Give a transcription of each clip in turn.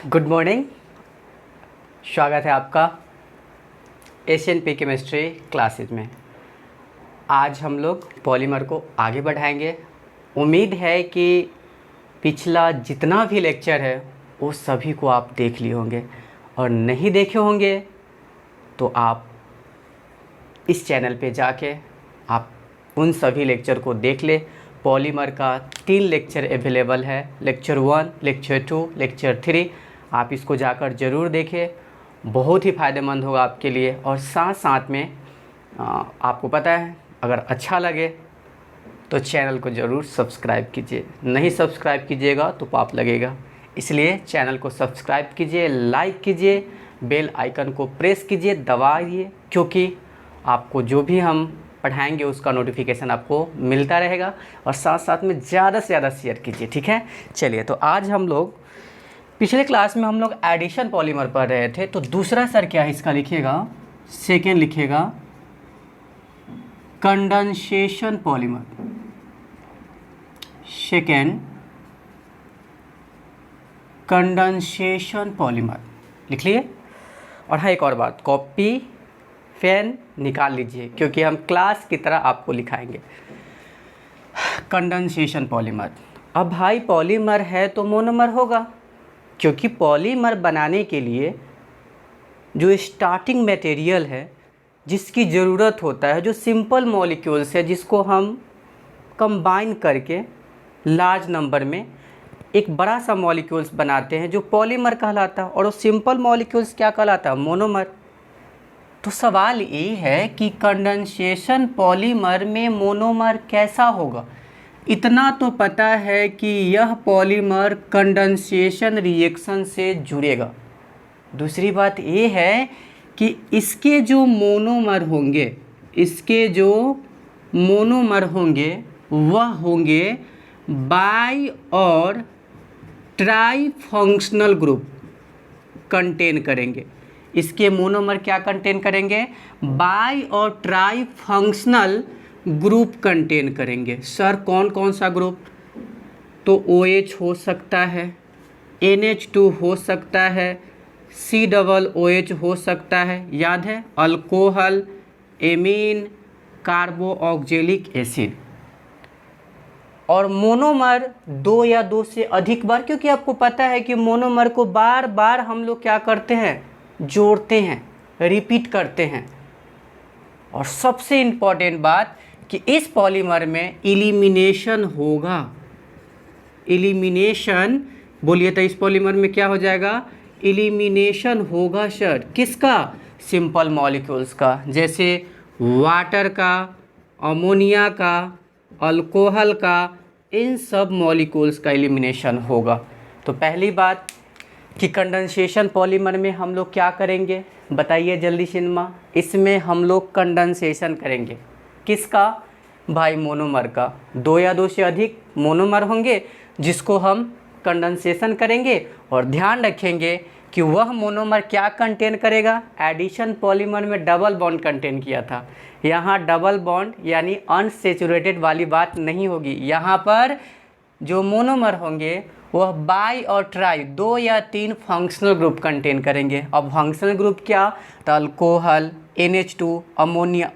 Good morning. स्वागत है आपका एशियन पी केमिस्ट्री क्लासेस में। आज हम लोग पॉलीमर को आगे बढ़ाएंगे। उम्मीद है कि पिछला जितना भी लेक्चर है वो सभी को आप देख लिए होंगे, और नहीं देखे होंगे तो आप इस चैनल पे जाके आप उन सभी लेक्चर को देख ले। पॉलीमर का 3 लेक्चर अवेलेबल है, लेक्चर 1, लेक्चर 2, लेक्चर 3। आप इसको जाकर ज़रूर देखें, बहुत ही फ़ायदेमंद होगा आपके लिए। और साथ साथ में आपको पता है, अगर अच्छा लगे तो चैनल को ज़रूर सब्सक्राइब कीजिए। नहीं सब्सक्राइब कीजिएगा तो पाप लगेगा, इसलिए चैनल को सब्सक्राइब कीजिए, लाइक कीजिए, बेल आइकन को प्रेस कीजिए, दबाइए, क्योंकि आपको जो भी हम पढ़ाएंगे उसका नोटिफिकेशन आपको मिलता रहेगा। और साथ साथ में ज़्यादा से ज़्यादा शेयर कीजिए, ठीक है। चलिए, तो आज हम लोग पिछले क्लास में हम लोग एडिशन पॉलीमर पढ़ रहे थे, तो दूसरा सर क्या है इसका लिखिएगा, सेकेंड लिखिएगा condensation polymer. Second condensation polymer लिख लिए। और हाँ, एक और बात, कॉपी पेन निकाल लीजिए, क्योंकि हम क्लास की तरह आपको लिखाएंगे। Condensation polymer. अब भाई पॉलीमर है तो मोनोमर होगा, क्योंकि पॉलीमर बनाने के लिए जो स्टार्टिंग मटेरियल है जिसकी ज़रूरत होता है, जो सिंपल मॉलिक्यूल्स है जिसको हम कंबाइन करके लार्ज नंबर में एक बड़ा सा मॉलिक्यूल्स बनाते हैं, जो पॉलीमर कहलाता है। और वो सिंपल मॉलिक्यूल्स क्या कहलाता है, मोनोमर। तो सवाल ये है कि कंडेंसेशन पॉलीमर में मोनोमर कैसा होगा। इतना तो पता है कि यह पॉलीमर कंडेंसेशन रिएक्शन से जुड़ेगा। दूसरी बात ये है कि इसके जो मोनोमर होंगे, वह होंगे by or tri functional group contain करेंगे। इसके मोनोमर क्या कंटेन करेंगे, by or tri functional group contain करेंगे। सर कौन कौन सा ग्रुप, तो OH हो सकता है, NH2 हो सकता है, COOH हो सकता है, याद है, अल्कोहल, एमीन, कार्बोक्जिलिक एसिड। और मोनोमर 2 या 2 से अधिक बार, क्योंकि आपको पता है कि मोनोमर को बार बार हम लोग क्या करते हैं, जोड़ते हैं, रिपीट करते हैं। और सबसे इम्पॉर्टेंट बात कि इस पॉलीमर में इलिमिनेशन होगा। इलिमिनेशन बोलिए तो इस पॉलीमर में क्या हो जाएगा, इलिमिनेशन होगा सर। किसका, सिंपल मॉलिक्यूल्स का, जैसे वाटर का, अमोनिया का, अल्कोहल का, इन सब मॉलिक्यूल्स का इलिमिनेशन होगा। तो पहली बात कि कंडेंसेशन पॉलीमर में हम लोग क्या करेंगे, बताइए जल्दी सिनेमा। इसमें हम लोग कंडेंसेशन करेंगे किसका, भाई मोनोमर का। 2 या 2 से अधिक मोनोमर होंगे जिसको हम कंडेंसेशन करेंगे। और ध्यान रखेंगे कि वह मोनोमर क्या कंटेन करेगा, एडिशन पॉलीमर में डबल बॉन्ड कंटेन किया था, यहाँ डबल बॉन्ड यानी अनसैचुरेटेड वाली बात नहीं होगी। यहाँ पर जो मोनोमर होंगे वह बाई और ट्राई 2 या 3 फंक्शनल ग्रुप कंटेन करेंगे। अब फंक्शनल ग्रुप क्या, तो अल्कोहल, NH2, अमोनिया,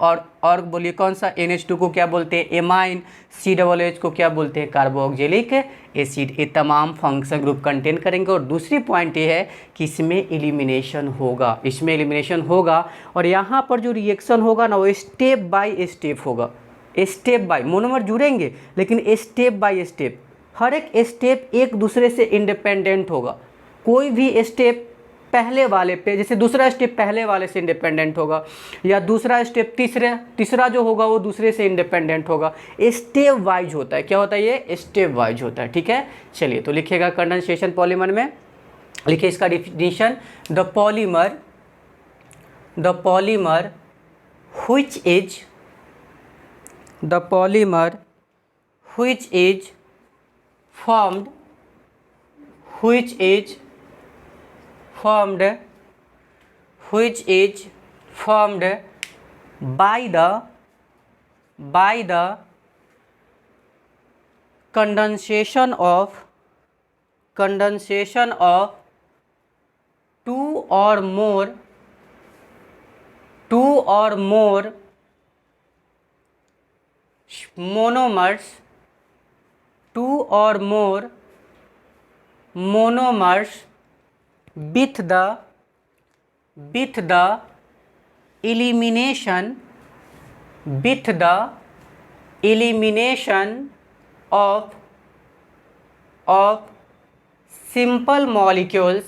और बोलिए कौन सा, NH2 को क्या बोलते हैं, एमाइन, COOH को क्या बोलते हैं, कार्बोक्जिलिक एसिड। ये तमाम फंक्शनल ग्रुप कंटेन करेंगे। और दूसरी पॉइंट ये है कि इसमें एलिमिनेशन होगा, और यहाँ पर जो रिएक्शन होगा ना, वो स्टेप बाय स्टेप होगा। स्टेप बाय, मोनोमर जुड़ेंगे लेकिन स्टेप बाय स्टेप, हर एक स्टेप एक दूसरे से इंडिपेंडेंट होगा। कोई भी स्टेप पहले वाले पे, जैसे दूसरा स्टेप पहले वाले से इंडिपेंडेंट होगा, या दूसरा स्टेप तीसरा जो होगा वो दूसरे से इंडिपेंडेंट होगा। स्टेप वाइज होता है, क्या होता है, ये स्टेप वाइज होता है, ठीक है। चलिए, तो लिखिएगा कंडेंसेशन पॉलीमर में, लिखिए इसका definition, the polymer which is formed by the condensation of two or more monomers, two or more monomers with the elimination of simple molecules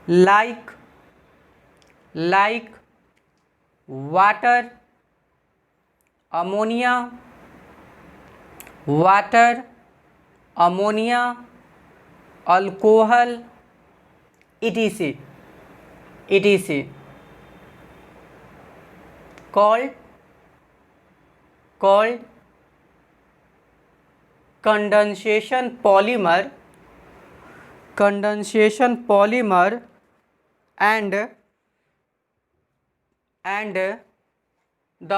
like water, ammonia, alcohol, etc. called condensation polymer and the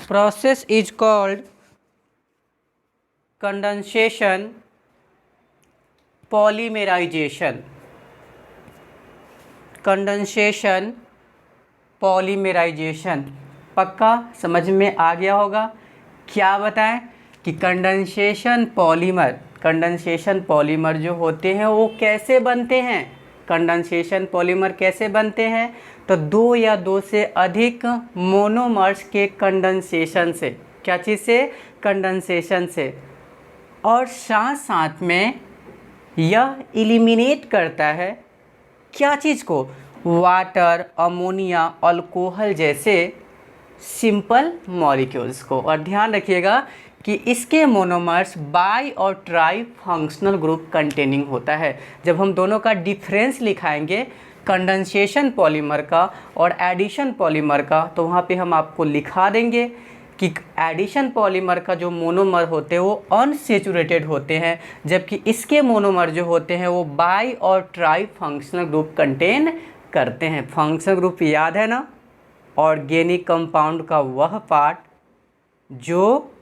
process is called condensation polymerization। पक्का समझ में आ गया होगा। क्या बताएं कि condensation polymer जो होते हैं वो कैसे बनते हैं। कंडेंसेशन पॉलीमर कैसे बनते हैं, तो दो या दो से अधिक मोनोमर्स के कंडेंसेशन से, क्या चीज़ से, कंडेंसेशन से, और साथ में यह इलिमिनेट करता है क्या चीज़ को, वाटर, अमोनिया, अल्कोहल जैसे सिंपल मॉलिक्यूल्स को। और ध्यान रखिएगा कि इसके monomers by or tri functional group containing होता है। जब हम दोनों का डिफरेंस लिखाएंगे कंडेंसेशन पॉलीमर का और एडिशन पॉलीमर का, तो वहाँ पे हम आपको लिखा देंगे कि एडिशन पॉलीमर का जो मोनोमर होते हैं वो अनसेचुरेटेड होते हैं, जबकि इसके मोनोमर जो होते हैं वो by or tri functional group contain करते हैं। फंक्शनल ग्रुप याद है ना, ऑर्गेनिक कंपाउंड का वह पार्ट जो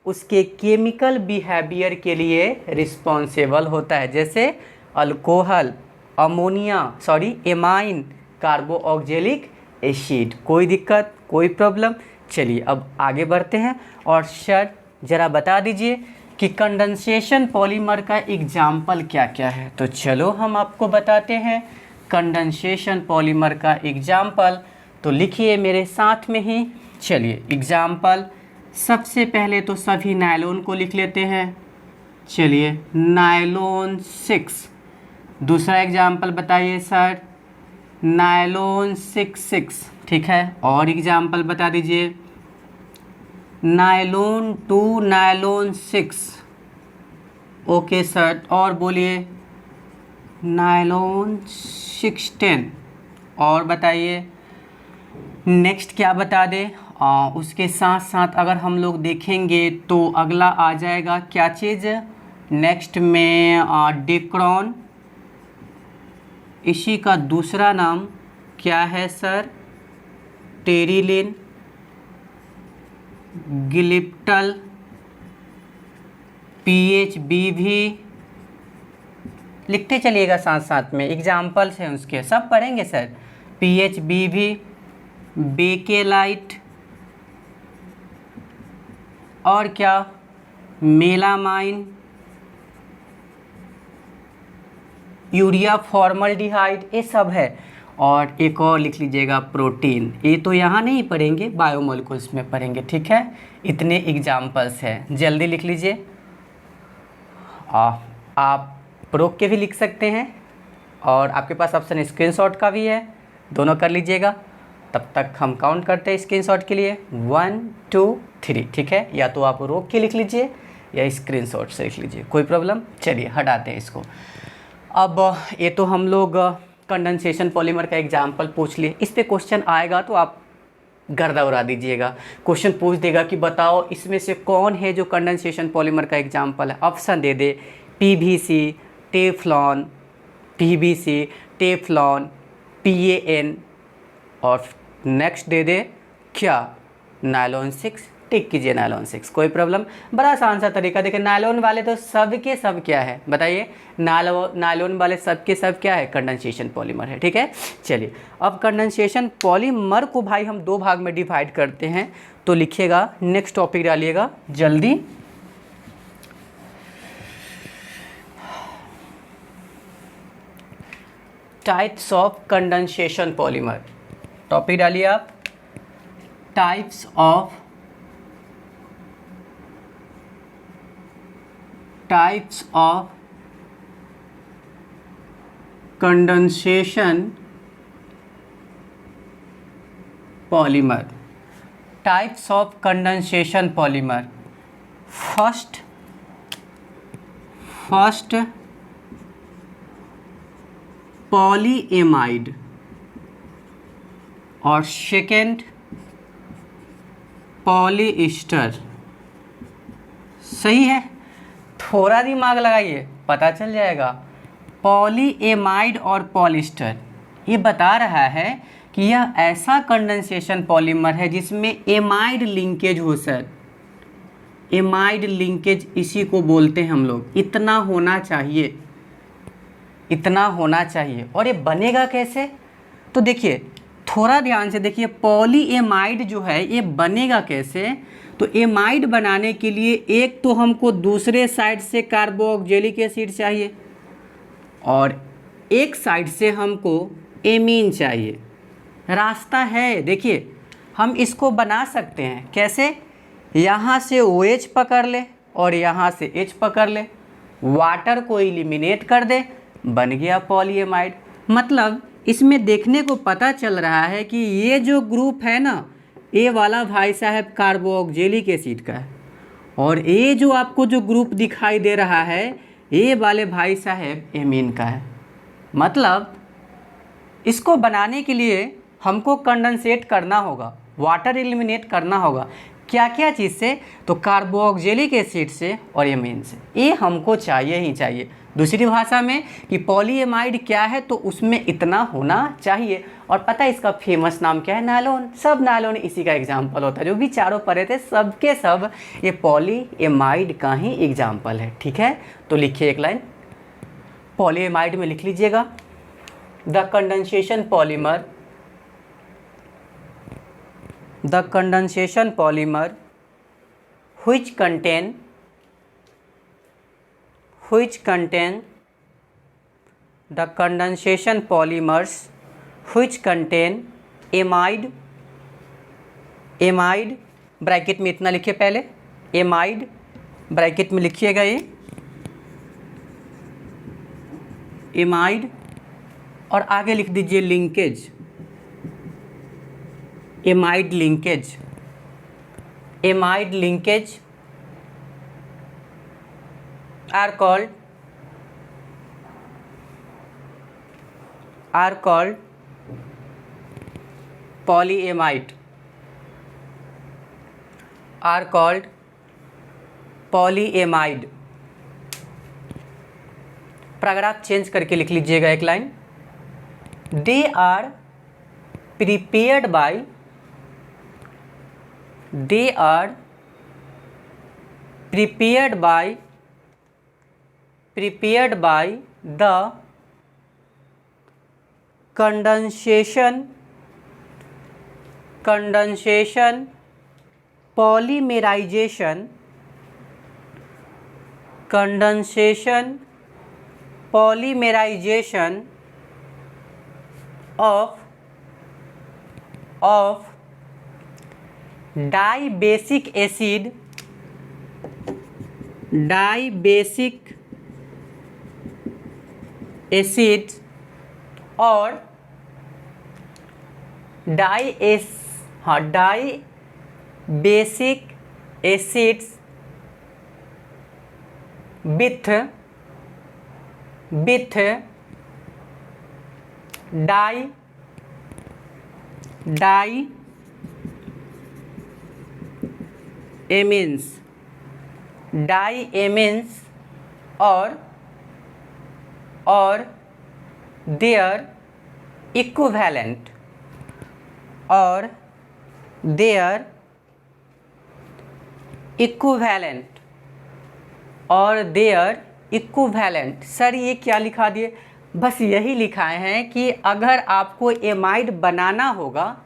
उसके केमिकल बिहेवियर के लिए रिस्पॉन्सिबल होता है, जैसे अल्कोहल, एमाइन, कार्बोऑक्जेलिक एसिड। कोई दिक्कत, कोई प्रॉब्लम। चलिए अब आगे बढ़ते हैं। और सर ज़रा बता दीजिए कि कंडेंसेशन पॉलीमर का एग्जाम्पल क्या क्या है। तो चलो हम आपको बताते हैं कंडेंसेशन पॉलीमर का एग्जाम्पल। तो लिखिए मेरे साथ में ही। चलिए एग्जाम्पल, सबसे पहले तो सभी नायलॉन को लिख लेते हैं। चलिए नायलॉन 6। दूसरा एग्जाम्पल बताइए सर, नायलॉन 6। ठीक है, और एग्जाम्पल बता दीजिए, नायलॉन 2, नायलॉन 6। ओके सर, और बोलिए नायलॉन 610। और बताइए नेक्स्ट क्या बता दे। उसके साथ साथ अगर हम लोग देखेंगे तो अगला आ जाएगा क्या चीज़, नेक्स्ट में डिक्रॉन। इसी का दूसरा नाम क्या है सर, टेरिलिन, गिलिप्टल, पीएचबी भी लिखते चलिएगा साथ साथ में, एग्जाम्पल्स हैं उसके, सब पढ़ेंगे सर। पीएचबी भी, बेकेलाइट, और क्या, मेलामाइन, यूरिया फॉर्मल्डिहाइड, ये सब है। और एक और लिख लीजिएगा प्रोटीन। ये तो यहाँ नहीं पढ़ेंगे, बायोमोलिकुल्स में पढ़ेंगे। ठीक है, इतने एग्जाम्पल्स हैं, जल्दी लिख लीजिए। आप रोक के भी लिख सकते हैं और आपके पास ऑप्शन स्क्रीनशॉट का भी है, दोनों कर लीजिएगा। तब तक हम काउंट करते हैं स्क्रीनशॉट के लिए 1 2 3। ठीक है, या तो आप रोक के लिख लीजिए या स्क्रीनशॉट से लिख लीजिए, कोई प्रॉब्लम। चलिए हटाते हैं इसको। अब ये तो हम लोग कंडेंसेशन पॉलीमर का एग्जाम्पल पूछ लिए। इस पे क्वेश्चन आएगा तो आप गर्दा उड़ा दीजिएगा। क्वेश्चन पूछ देगा कि बताओ इसमें से कौन है जो कंडेंसेशन पॉलीमर का एग्जाम्पल है। ऑप्शन दे दे, PVC, Teflon, PVC, Teflon, PAN और नेक्स्ट दे दे क्या, नायलॉन 6, टिक कीजिए नायलॉन 6, कोई प्रॉब्लम। बड़ा आसान सा तरीका। देखिए नायलॉन वाले तो सब के सब क्या है बताइए, नायलॉन वाले सब के सब क्या है, कंडेंसेशन पॉलीमर है। ठीक है, चलिए अब कंडेंसेशन पॉलीमर को भाई हम दो भाग में डिवाइड करते हैं, तो लिखिएगा, नेक्स्ट टॉपिक डालिएगा जल्दी। Types of condensation polymer, topic डालिए आप, types of condensation polymer. Types of condensation polymer, first polyamide और सेकेंड पॉलीएस्टर। सही है, थोड़ा दिमाग लगाइए पता चल जाएगा। पॉलीएमाइड और पॉलिएस्टर, ये बता रहा है कि यह ऐसा कंडेंसेशन पॉलीमर है जिसमें एमाइड लिंकेज हो सर। एमाइड लिंकेज इसी को बोलते हैं हम लोग। इतना होना चाहिए, इतना होना चाहिए। और ये बनेगा कैसे, तो देखिए थोड़ा ध्यान से देखिए, पॉलीएमाइड जो है ये बनेगा कैसे। तो एमाइड बनाने के लिए एक तो हमको दूसरे साइड से कार्बोक्जिलिक एसिड चाहिए और एक साइड से हमको एमीन चाहिए। रास्ता है, देखिए हम इसको बना सकते हैं कैसे, यहाँ से OH पकड़ ले और यहाँ से H पकड़ ले, वाटर को एलिमिनेट कर दे, बन गया पॉलीएमाइड। मतलब इसमें देखने को पता चल रहा है कि ये जो ग्रुप है ना, ये वाला भाई साहब कार्बोक्जिलिक एसिड का है, और ये जो आपको जो ग्रुप दिखाई दे रहा है ये वाले भाई साहब एमीन का है। मतलब इसको बनाने के लिए हमको कंडेंसेट करना होगा, वाटर एलिमिनेट करना होगा। क्या क्या चीज़ से, तो कार्बोक्जिलिक एसिड से और एमीन से, ये हमको चाहिए ही चाहिए। दूसरी भाषा में कि पॉलीएमाइड क्या है, तो उसमें इतना होना चाहिए। और पता है इसका फेमस नाम क्या है, नायलॉन। सब नायलॉन इसी का एग्जाम्पल होता है। जो भी चारों पढ़े थे सब के सब ये पॉलीएमाइड का ही एग्जाम्पल है। ठीक है, तो लिखिए एक लाइन पॉलीएमाइड में लिख लीजिएगा, the condensation polymer which contain the condensation polymers which contain amide bracket में इतना लिखिए पहले, एमाइड ब्रैकेट में लिखिएगा ये एमाइड, और आगे लिख दीजिए linkage, amide linkage are called polyamide, पर अगर आप चेंज करके लिख लीजिएगा एक line, they are prepared by the condensation polymerization of dibasic acid और dibasic acids with diamines और देयर इक्विवेलेंट और देयर इक्विवेलेंट और देयर इक्विवेलेंट। सर ये क्या लिखा दिए? बस यही लिखाए हैं कि अगर आपको एमाइड बनाना होगा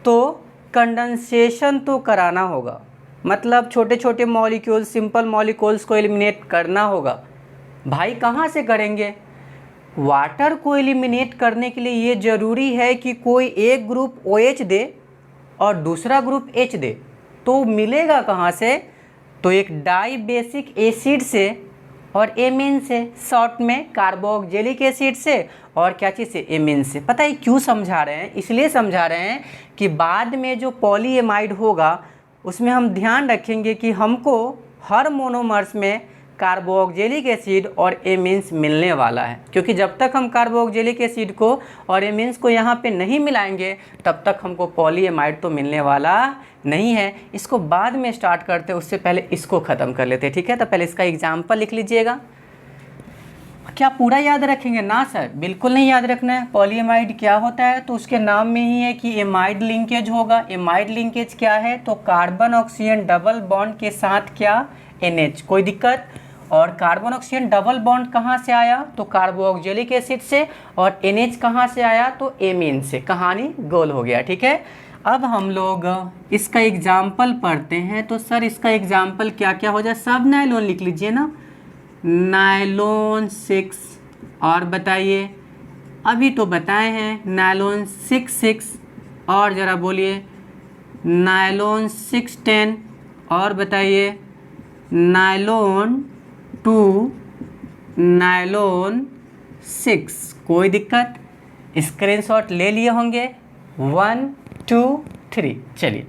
तो कंडेंसेशन तो कराना होगा, मतलब छोटे छोटे मॉलिक्यूल्स, सिंपल मॉलिक्यूल्स को एलिमिनेट करना होगा। भाई कहाँ से करेंगे? वाटर को एलिमिनेट करने के लिए ये ज़रूरी है कि कोई एक ग्रुप OH दे और दूसरा ग्रुप H दे, तो मिलेगा कहाँ से? तो एक डाई बेसिक एसिड से और एमीन से, शॉर्ट में कार्बोक्जिलिक एसिड से और क्या चीज़ से? एमीन से। पता है क्यों समझा रहे हैं? इसलिए समझा रहे हैं कि बाद में जो पॉलीएमाइड होगा उसमें हम ध्यान रखेंगे कि हमको हर मोनोमर्स में कार्बोक्जिलिक एसिड और एमीन्स मिलने वाला है, क्योंकि जब तक हम कार्बोक्जिलिक एसिड को और एमीन्स को यहाँ पे नहीं मिलाएंगे तब तक हमको पॉलीएमाइड तो मिलने वाला नहीं है। इसको बाद में स्टार्ट करते, उससे पहले इसको ख़त्म कर लेते, ठीक है? तो पहले इसका एग्जाम्पल लिख लीजिएगा। क्या पूरा याद रखेंगे? ना सर, बिल्कुल नहीं याद रखना है। पॉलीएमाइड क्या होता है? तो उसके नाम में ही है कि एमाइड लिंकेज होगा। एमाइड लिंकेज क्या है? तो कार्बन ऑक्सीजन डबल बॉन्ड के साथ क्या? NH। कोई दिक्कत? और कार्बन ऑक्सीजन डबल बॉन्ड कहाँ से आया? तो कार्बोक्जिलिक एसिड से। और NH कहाँ से आया? तो एमीन से। कहानी गोल हो गया, ठीक है? अब हम लोग इसका एग्जाम्पल पढ़ते हैं। तो सर इसका एग्जाम्पल क्या क्या हो जाए? सब नायलॉन लिख लीजिए ना, नायलॉन 6। और बताइए, अभी तो बताए हैं नायलॉन 6 और ज़रा बोलिए नायलॉन 610। और बताइए नायलॉन 2, नायलॉन 6। कोई दिक्कत? स्क्रीनशॉट ले लिए होंगे। 1 2 3। चलिए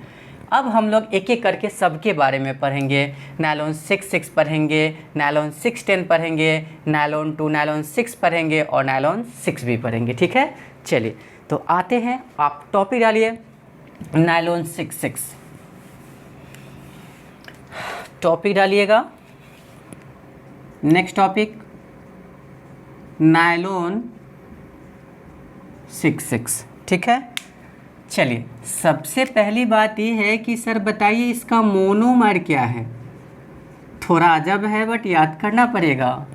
अब हम लोग एक एक करके सबके बारे में पढ़ेंगे। नायलॉन 6 पढ़ेंगे, नायलॉन 610 पढ़ेंगे, नायलॉन 2, नायलॉन 6 पढ़ेंगे और नायलॉन 6 भी पढ़ेंगे, ठीक है? चलिए तो आते हैं, आप टॉपिक डालिए नायलॉन 6। टॉपिक डालिएगा। नेक्स्ट टॉपिक नायलॉन 6, ठीक है? चलिए सबसे पहली बात ये है कि सर बताइए इसका मोनोमर क्या है? थोड़ा अजब है बट याद करना पड़ेगा।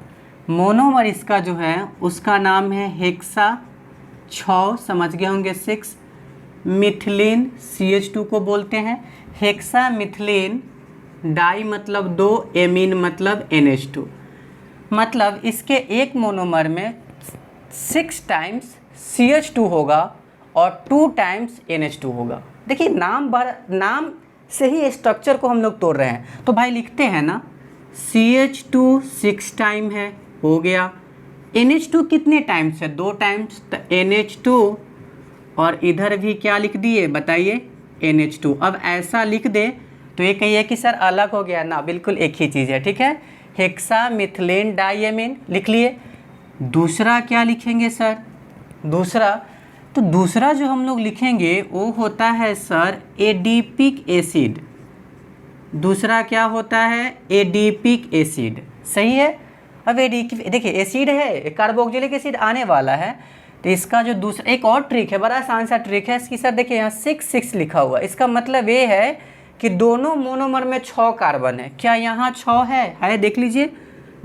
मोनोमर इसका जो है उसका नाम है हेक्सा 6, समझ गए होंगे 6 मिथिलीन CH2 को बोलते हैं। हेक्सा मिथिलीन डाई मतलब 2, एमीन मतलब NH2। मतलब इसके एक मोनोमर में 6 टाइम्स CH2 होगा और 2 टाइम्स NH2 होगा। देखिए नाम से ही स्ट्रक्चर को हम लोग तोड़ रहे हैं। तो भाई लिखते हैं ना, CH2 6 टाइम है, हो गया। NH2 कितने टाइम्स है? 2 टाइम्स। तो NH2 और इधर भी क्या लिख दिए बताइए? NH2। अब ऐसा लिख दे तो ये कहिए कि सर अलग हो गया ना, बिल्कुल एक ही चीज़ है, ठीक है? हेक्सा मिथिलीन डाइएमीन लिख लिए। दूसरा क्या लिखेंगे सर? दूसरा जो हम लोग लिखेंगे वो होता है सर एडिपिक एसिड। दूसरा क्या होता है? एडिपिक एसिड, सही है? अब देखिए एसिड है, कार्बोक्जिलिक एसिड आने वाला है, तो इसका जो दूसरा एक और ट्रिक है, बड़ा आसान सा ट्रिक है इसकी। सर देखिए यहाँ 6 लिखा हुआ, इसका मतलब ये है कि दोनों मोनोमर में 6 कार्बन है। क्या यहाँ 6 है? देख लीजिए,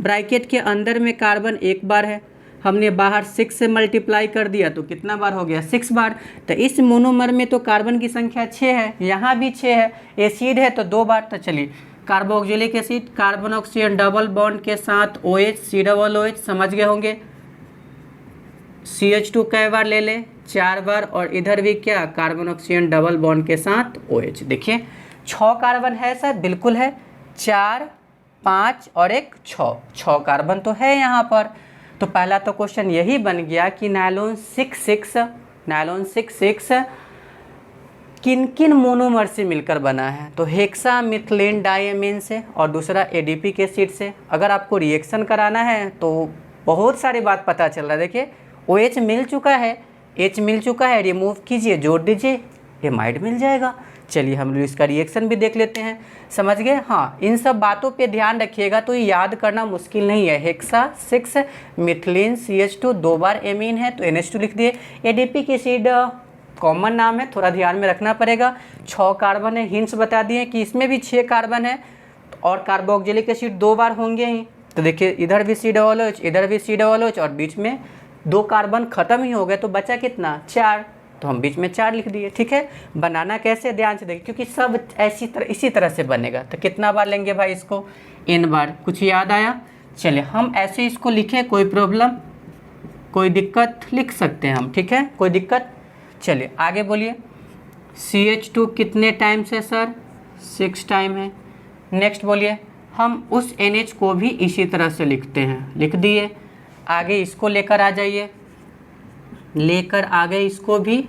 ब्रैकेट के अंदर में कार्बन एक बार है, हमने बाहर 6 से मल्टीप्लाई कर दिया तो कितना बार हो गया? 6 बार। तो इस मोनोमर में तो कार्बन की संख्या 6 है, यहाँ भी 6 है। एसिड है तो 2 बार। तो चलिए carboxylic acid, carbon oxygen double bond के साथ OH, COOH, समझ गए होंगे। CH2 कै बार ले ले? 4 बार। और इधर भी क्या? कार्बन ऑक्सीजन डबल बॉन्ड के साथ OH। देखिए 6 कार्बन है सर, बिल्कुल है। 4, 5 और 1 6 कार्बन तो है यहाँ पर। तो पहला तो क्वेश्चन यही बन गया कि नायलॉन 6 किन किन मोनोमर से मिलकर बना है? तो हेक्सा मिथिलीन डाइएमीन से और दूसरा एडिपिक एसिड से। अगर आपको रिएक्शन कराना है तो बहुत सारी बात पता चल रहा है। देखिए OH मिल चुका है, H मिल चुका है, रिमूव कीजिए, जोड़ दीजिए, एमाइड मिल जाएगा। चलिए हम लोग इसका रिएक्शन भी देख लेते हैं, समझ गए। हाँ, इन सब बातों पे ध्यान रखिएगा तो याद करना मुश्किल नहीं है। हेक्सा 6 मिथिलीन CH2 2 बार एमीन है तो NH2 लिख दिए। एडिपिक एसिड कॉमन नाम है, थोड़ा ध्यान में रखना पड़ेगा। 6 कार्बन है, हिंट्स बता दिए कि इसमें भी 6 कार्बन है और कार्बोक्सिलिक एसिड 2 बार होंगे ही। तो देखिए इधर भी C OH, इधर भी C OH और बीच में 2 कार्बन खत्म ही हो गए तो बचा कितना, 4, तो हम बीच में 4 लिख दिए। ठीक है, बनाना कैसे ध्यान से देखिए क्योंकि सब इसी तरह से बनेगा। तो कितना बार लेंगे भाई इसको, n बार। कुछ याद आया? चलिए हम ऐसे इसको लिखें, कोई प्रॉब्लम, कोई दिक्कत, लिख सकते हैं हम, ठीक है, कोई दिक्कत। चलिए आगे बोलिए। CH2 कितने टाइम्स है सर, 6 टाइम है। नेक्स्ट बोलिए, हम उस NH को भी इसी तरह से लिखते हैं, लिख दिए। आगे इसको लेकर आ जाइए, लेकर आ गए इसको भी।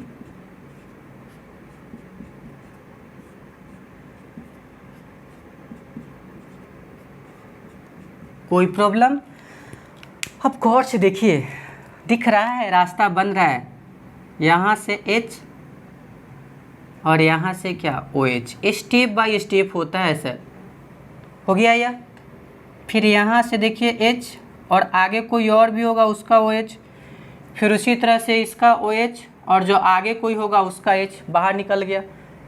कोई प्रॉब्लम? अब गौर से देखिए, दिख रहा है रास्ता बन रहा है, यहाँ से H और यहाँ से क्या, OH। स्टेप बाय स्टेप होता है सर, हो गया या? फिर यहाँ से देखिए H और आगे कोई और भी होगा उसका OH, फिर उसी तरह से इसका OH और जो आगे कोई होगा उसका H बाहर निकल गया।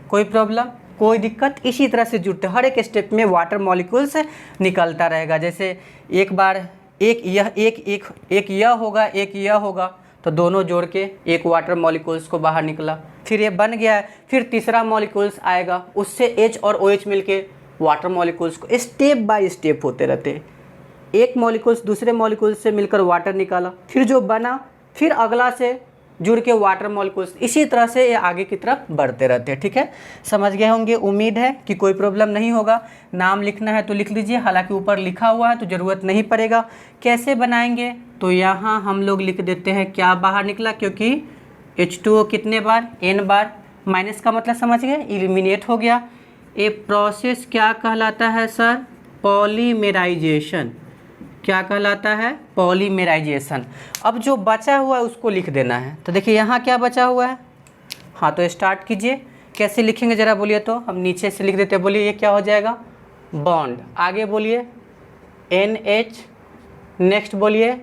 कोई प्रॉब्लम, कोई दिक्कत? इसी तरह से जुड़ते हर एक स्टेप में वाटर मॉलिक्यूल्स निकलता रहेगा। जैसे एक बार एक यह होगा, एक यह होगा, तो दोनों जोड़ के एक वाटर मॉलिक्यूल्स को बाहर निकला। फिर ये बन गया है, फिर तीसरा मॉलिक्यूल्स आएगा, उससे H और OH मिलके वाटर मॉलिक्यूल्स को स्टेप बाय स्टेप होते रहते हैं। एक मॉलिक्यूल्स दूसरे मॉलिक्यूल्स से मिलकर वाटर निकाला, फिर जो बना फिर अगला से जुड़ के वाटर मॉलिक्यूल्स, इसी तरह से ये आगे की तरफ बढ़ते रहते हैं। ठीक है, समझ गए होंगे, उम्मीद है कि कोई प्रॉब्लम नहीं होगा। नाम लिखना है तो लिख लीजिए, हालांकि ऊपर लिखा हुआ है तो ज़रूरत नहीं पड़ेगा। कैसे बनाएंगे, तो यहाँ हम लोग लिख देते हैं क्या बाहर निकला, क्योंकि H2O कितने बार, n बार, माइनस का मतलब समझ गए, इलिमिनेट हो गया। ये प्रोसेस क्या कहलाता है सर, पॉलीमेराइजेशन। क्या कहलाता है, पॉलीमेराइजेशन। अब जो बचा हुआ है उसको लिख देना है। तो देखिए यहाँ क्या बचा हुआ है, हाँ तो स्टार्ट कीजिए। कैसे लिखेंगे ज़रा बोलिए, तो हम नीचे से लिख देते हैं। बोलिए ये क्या हो जाएगा, बॉन्ड। आगे बोलिए NH। नेक्स्ट बोलिए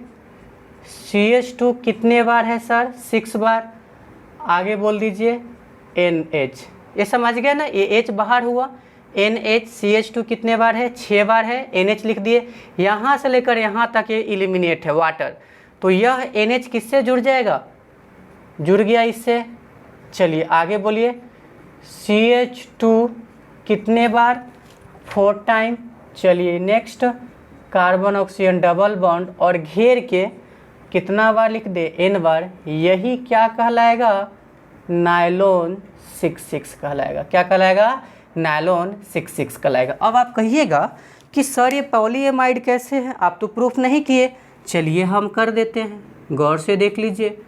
CH2 कितने बार है सर, 6 बार। आगे बोल दीजिए NH। ये समझ गए ना, ये H बाहर हुआ। NH CH2 कितने बार है, 6 बार है, NH लिख दिए। यहाँ से लेकर यहाँ तक ये इलिमिनेट है वाटर, तो यह NH किससे जुड़ जाएगा, जुड़ गया इससे। चलिए आगे बोलिए CH2 कितने बार, 4 टाइम। चलिए next, carbon oxygen double bond और घेर के कितना बार लिख दे, N बार। यही क्या कहलाएगा, नायलॉन 66 कहलाएगा। क्या कहलाएगा, नायलॉन 66 कहलाएगा। अब आप कहिएगा कि सर ये पॉलीएमाइड कैसे है, आप तो प्रूफ नहीं किए। चलिए हम कर देते हैं, गौर से देख लीजिए,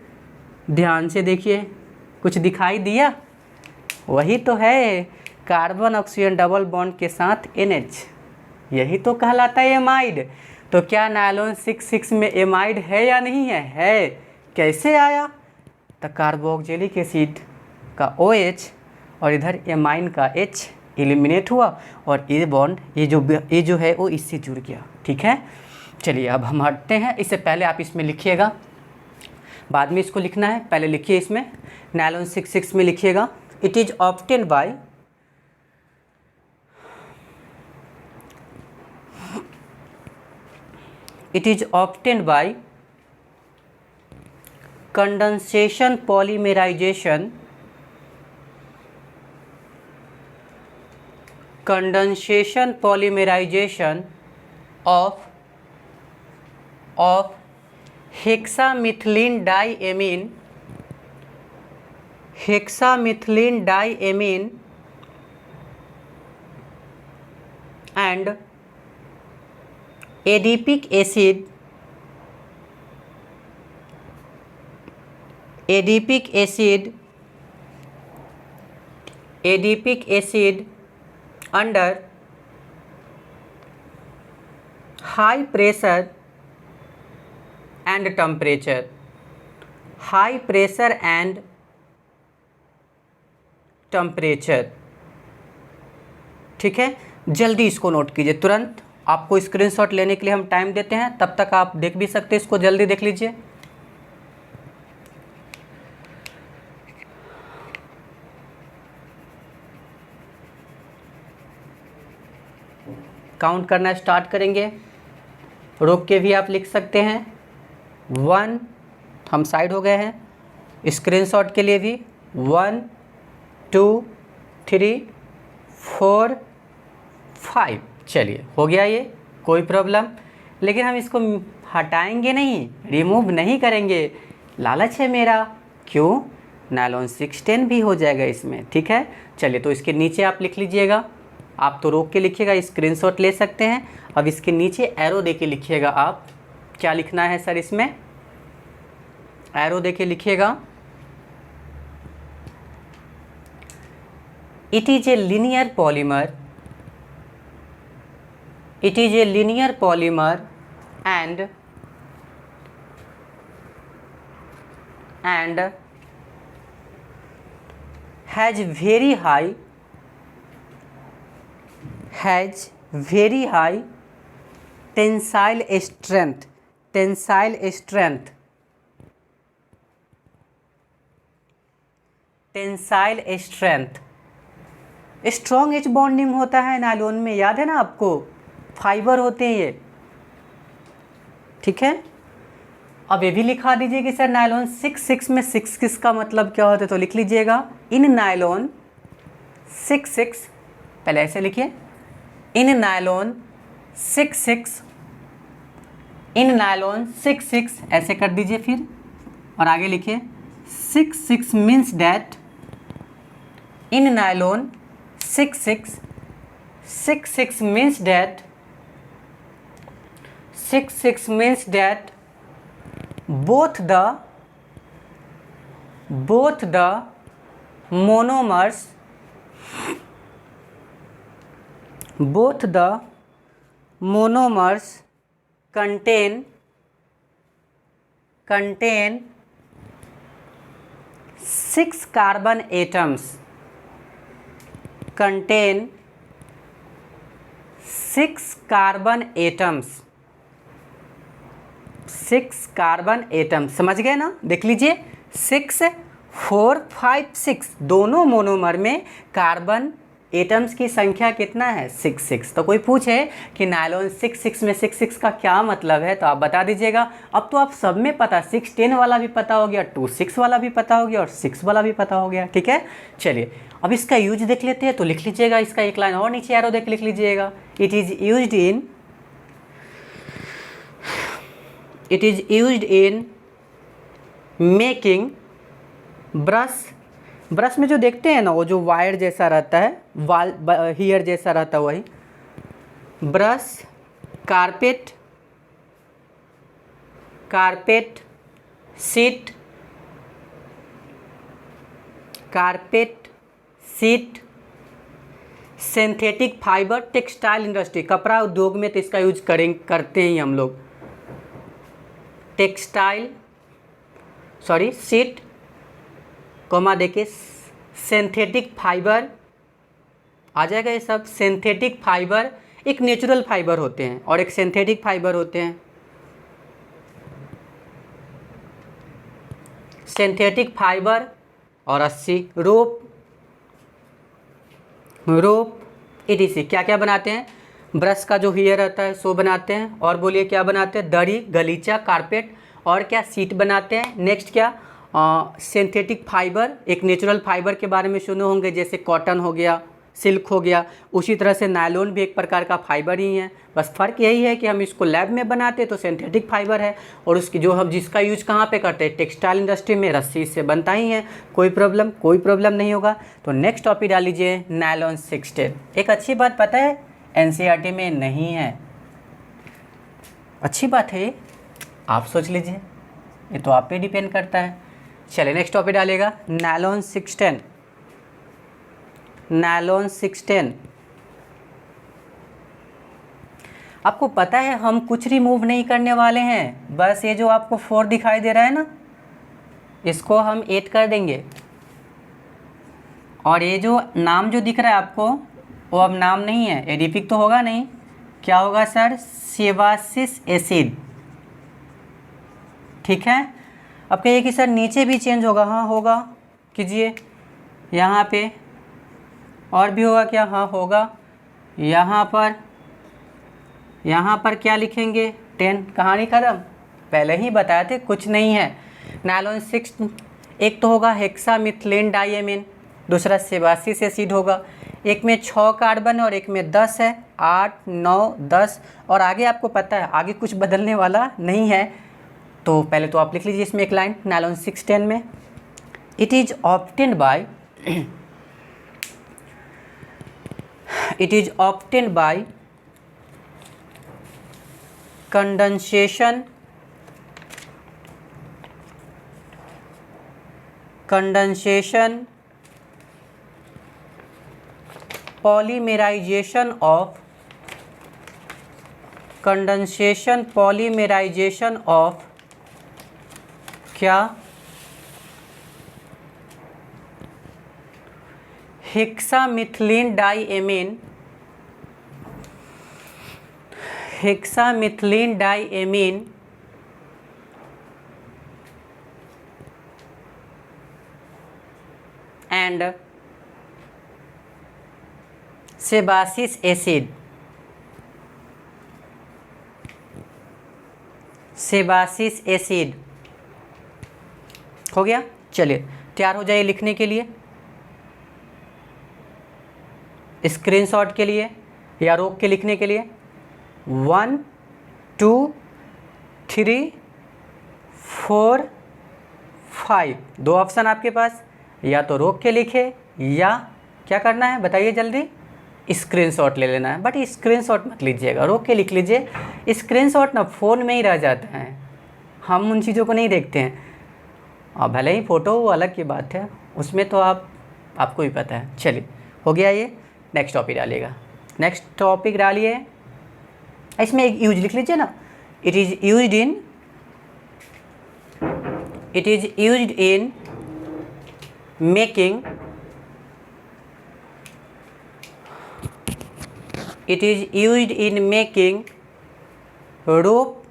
ध्यान से देखिए, कुछ दिखाई दिया, वही तो है, कार्बन ऑक्सीजन डबल बॉन्ड के साथ NH, यही तो कहलाता है एमाइड। तो क्या नायलॉन 66 में एमाइड है या नहीं है, है। कैसे आया, तो कार्बोक्सिलिक एसिड का OH और इधर एमाइन का H एलिमिनेट हुआ और ये बॉन्ड ये जो है वो इससे जुड़ गया। ठीक है, चलिए अब हम हटते हैं। इससे पहले आप इसमें लिखिएगा, बाद में इसको लिखना है, पहले लिखिए इसमें नायलॉन 66 में लिखिएगा। It is obtain by condensation polymerization of hexamethylene diamine and adipic acid under high pressure and temperature, high pressure and temperature। ठीक है, जल्दी इसको नोट कीजिए तुरंत। आपको स्क्रीनशॉट लेने के लिए हम टाइम देते हैं, तब तक आप देख भी सकते हैं, इसको जल्दी देख लीजिए। काउंट करना स्टार्ट करेंगे, रोक के भी आप लिख सकते हैं। 1, हम साइड हो गए हैं। स्क्रीनशॉट के लिए भी 1 2 3 4 5। चलिए हो गया ये, कोई प्रॉब्लम। लेकिन हम इसको हटाएंगे नहीं, रिमूव नहीं करेंगे, लालच है मेरा। क्यों? नायलॉन 610 भी हो जाएगा इसमें, ठीक है। चलिए तो इसके नीचे आप लिख लीजिएगा, आप तो रोक के लिखिएगा, स्क्रीनशॉट ले सकते हैं। अब इसके नीचे एरो दे के लिखिएगा, आप क्या लिखना है सर इसमें, एरो दे के लिखिएगा। It is a linear polymer, it is a linear polymer and has very high tensile strength, strong H bonding होता है नायलॉन में, याद है ना आपको, फाइबर होते हैं ये, ठीक है। अब ये भी लिखा दीजिए कि सर नायलॉन 6 में 6 का मतलब क्या होता है, तो लिख लीजिएगा इन नायलॉन 6, पहले ऐसे लिखिए, इन नायलॉन 6 ऐसे कर दीजिए फिर, और आगे लिखिए 6 means that in nylon 6 means that both the monomers contain 6 carbon atoms, 6 carbon atom, समझ गए ना। देख लीजिए 6 4 5 6 दोनों मोनोमर में कार्बन एटम्स की संख्या कितना है, 6। तो कोई पूछे कि नायलॉन 6 में 6 का क्या मतलब है, तो आप बता दीजिएगा। अब तो आप सब में पता, 610 वाला भी पता हो गया, 26 वाला भी पता हो गया और 6 वाला भी पता हो गया, ठीक है। चलिए अब इसका यूज देख लेते हैं, तो लिख लीजिएगा, इसका एक लाइन और नीचे एरो देख लिख लीजिएगा। It is used in making brush में जो देखते हैं ना, वो जो वायर जैसा रहता है, हियर जैसा रहता है, वही brush, carpet seat, synthetic fibre, textile industry, कपड़ा उद्योग में तो इसका यूज करते हैं हम लोग। सीट कोमा देके सिंथेटिक फाइबर आ जाएगा। ये सब सिंथेटिक फाइबर एक नेचुरल फाइबर होते हैं और एक सिंथेटिक फाइबर होते हैं। सिंथेटिक फाइबर और रस्सी, रोप ETC क्या क्या बनाते हैं, ब्रश का जो हियर रहता है सो बनाते हैं, और बोलिए क्या बनाते हैं, दरी, गलीचा, कारपेट, और क्या सीट बनाते हैं। नेक्स्ट क्या, सिंथेटिक फाइबर, एक नेचुरल फाइबर के बारे में सुने होंगे, जैसे कॉटन हो गया, सिल्क हो गया, उसी तरह से नायलॉन भी एक प्रकार का फाइबर ही है। बस फ़र्क यही है कि हम इसको लैब में बनाते तो सिंथेटिक फाइबर है, और उसकी जो हम जिसका यूज कहाँ पे करते हैं, टेक्सटाइल इंडस्ट्री में, रस्सी से बनता ही है। कोई प्रॉब्लम नहीं होगा। तो नेक्स्ट टॉपिक डाल लीजिए नायलॉन 610। एक अच्छी बात पता है, NCERT में नहीं है, अच्छी बात है, आप सोच लीजिए, ये तो आप पे डिपेंड करता है। चलिए नेक्स्ट टॉपिक डालेगा नायलॉन 610। आपको पता है हम कुछ रिमूव नहीं करने वाले हैं, बस ये जो आपको 4 दिखाई दे रहा है ना, इसको हम 8 कर देंगे, और ये जो नाम जो दिख रहा है आपको वो अब नाम नहीं है, एडिपिक तो होगा नहीं, क्या होगा सर, सेबासिस एसिड। ठीक है, अब कहिए कि सर नीचे भी चेंज होगा, हाँ होगा, कीजिए यहाँ पे, और भी होगा क्या, हाँ होगा। यहाँ पर क्या लिखेंगे, 10, कहानी खत्म, पहले ही बताए थे, कुछ नहीं है। नायलॉन 6 एक तो होगा हेक्सामिथिलीन डाइएमीन, दूसरा सेबासिस एसिड होगा, एक में 6 कार्बन और एक में 10 है, 8, 9, 10, और आगे आपको पता है आगे कुछ बदलने वाला नहीं है, तो पहले तो आप लिख लीजिए इसमें एक लाइन नायलॉन 610 में, it is obtained by condensation polymerization of क्या, hexamethylene diamine and sebacic acid हो गया। चलिए तैयार हो जाइए लिखने के लिए, स्क्रीनशॉट के लिए या रोक के लिखने के लिए। 1 2 3 4 5, 2 ऑप्शन आपके पास, या तो रोक के लिखे या क्या करना है बताइए जल्दी, स्क्रीनशॉट ले लेना है। बट स्क्रीनशॉट मत लीजिएगा, रोक के लिख लीजिए, स्क्रीनशॉट ना फ़ोन में ही रह जाता है, हम उन चीज़ों को नहीं देखते हैं। और भले ही फ़ोटो वो अलग की बात है, उसमें तो आपको ही पता है। चलिए हो गया ये, नेक्स्ट टॉपिक डालिएगा, नेक्स्ट टॉपिक डालिए, इसमें एक यूज लिख लीजिए ना, it is used in making rope,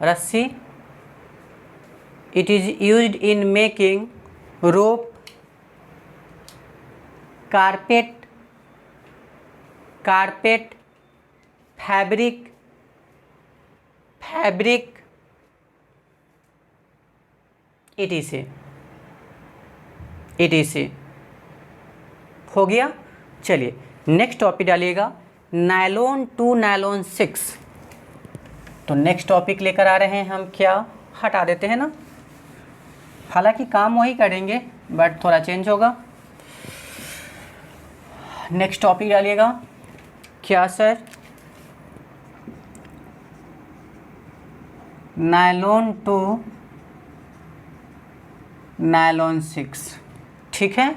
रस्सी, it is used in making rope, carpet, fabric, etc. हो गया। चलिए नेक्स्ट टॉपिक डालिएगा, नायलॉन टू नायलॉन 6। तो नेक्स्ट टॉपिक लेकर आ रहे हैं हम, क्या हटा देते हैं ना, हालांकि काम वही करेंगे बट थोड़ा चेंज होगा। नेक्स्ट टॉपिक डालिएगा, क्या सर, नायलॉन टू नायलॉन 6। ठीक है,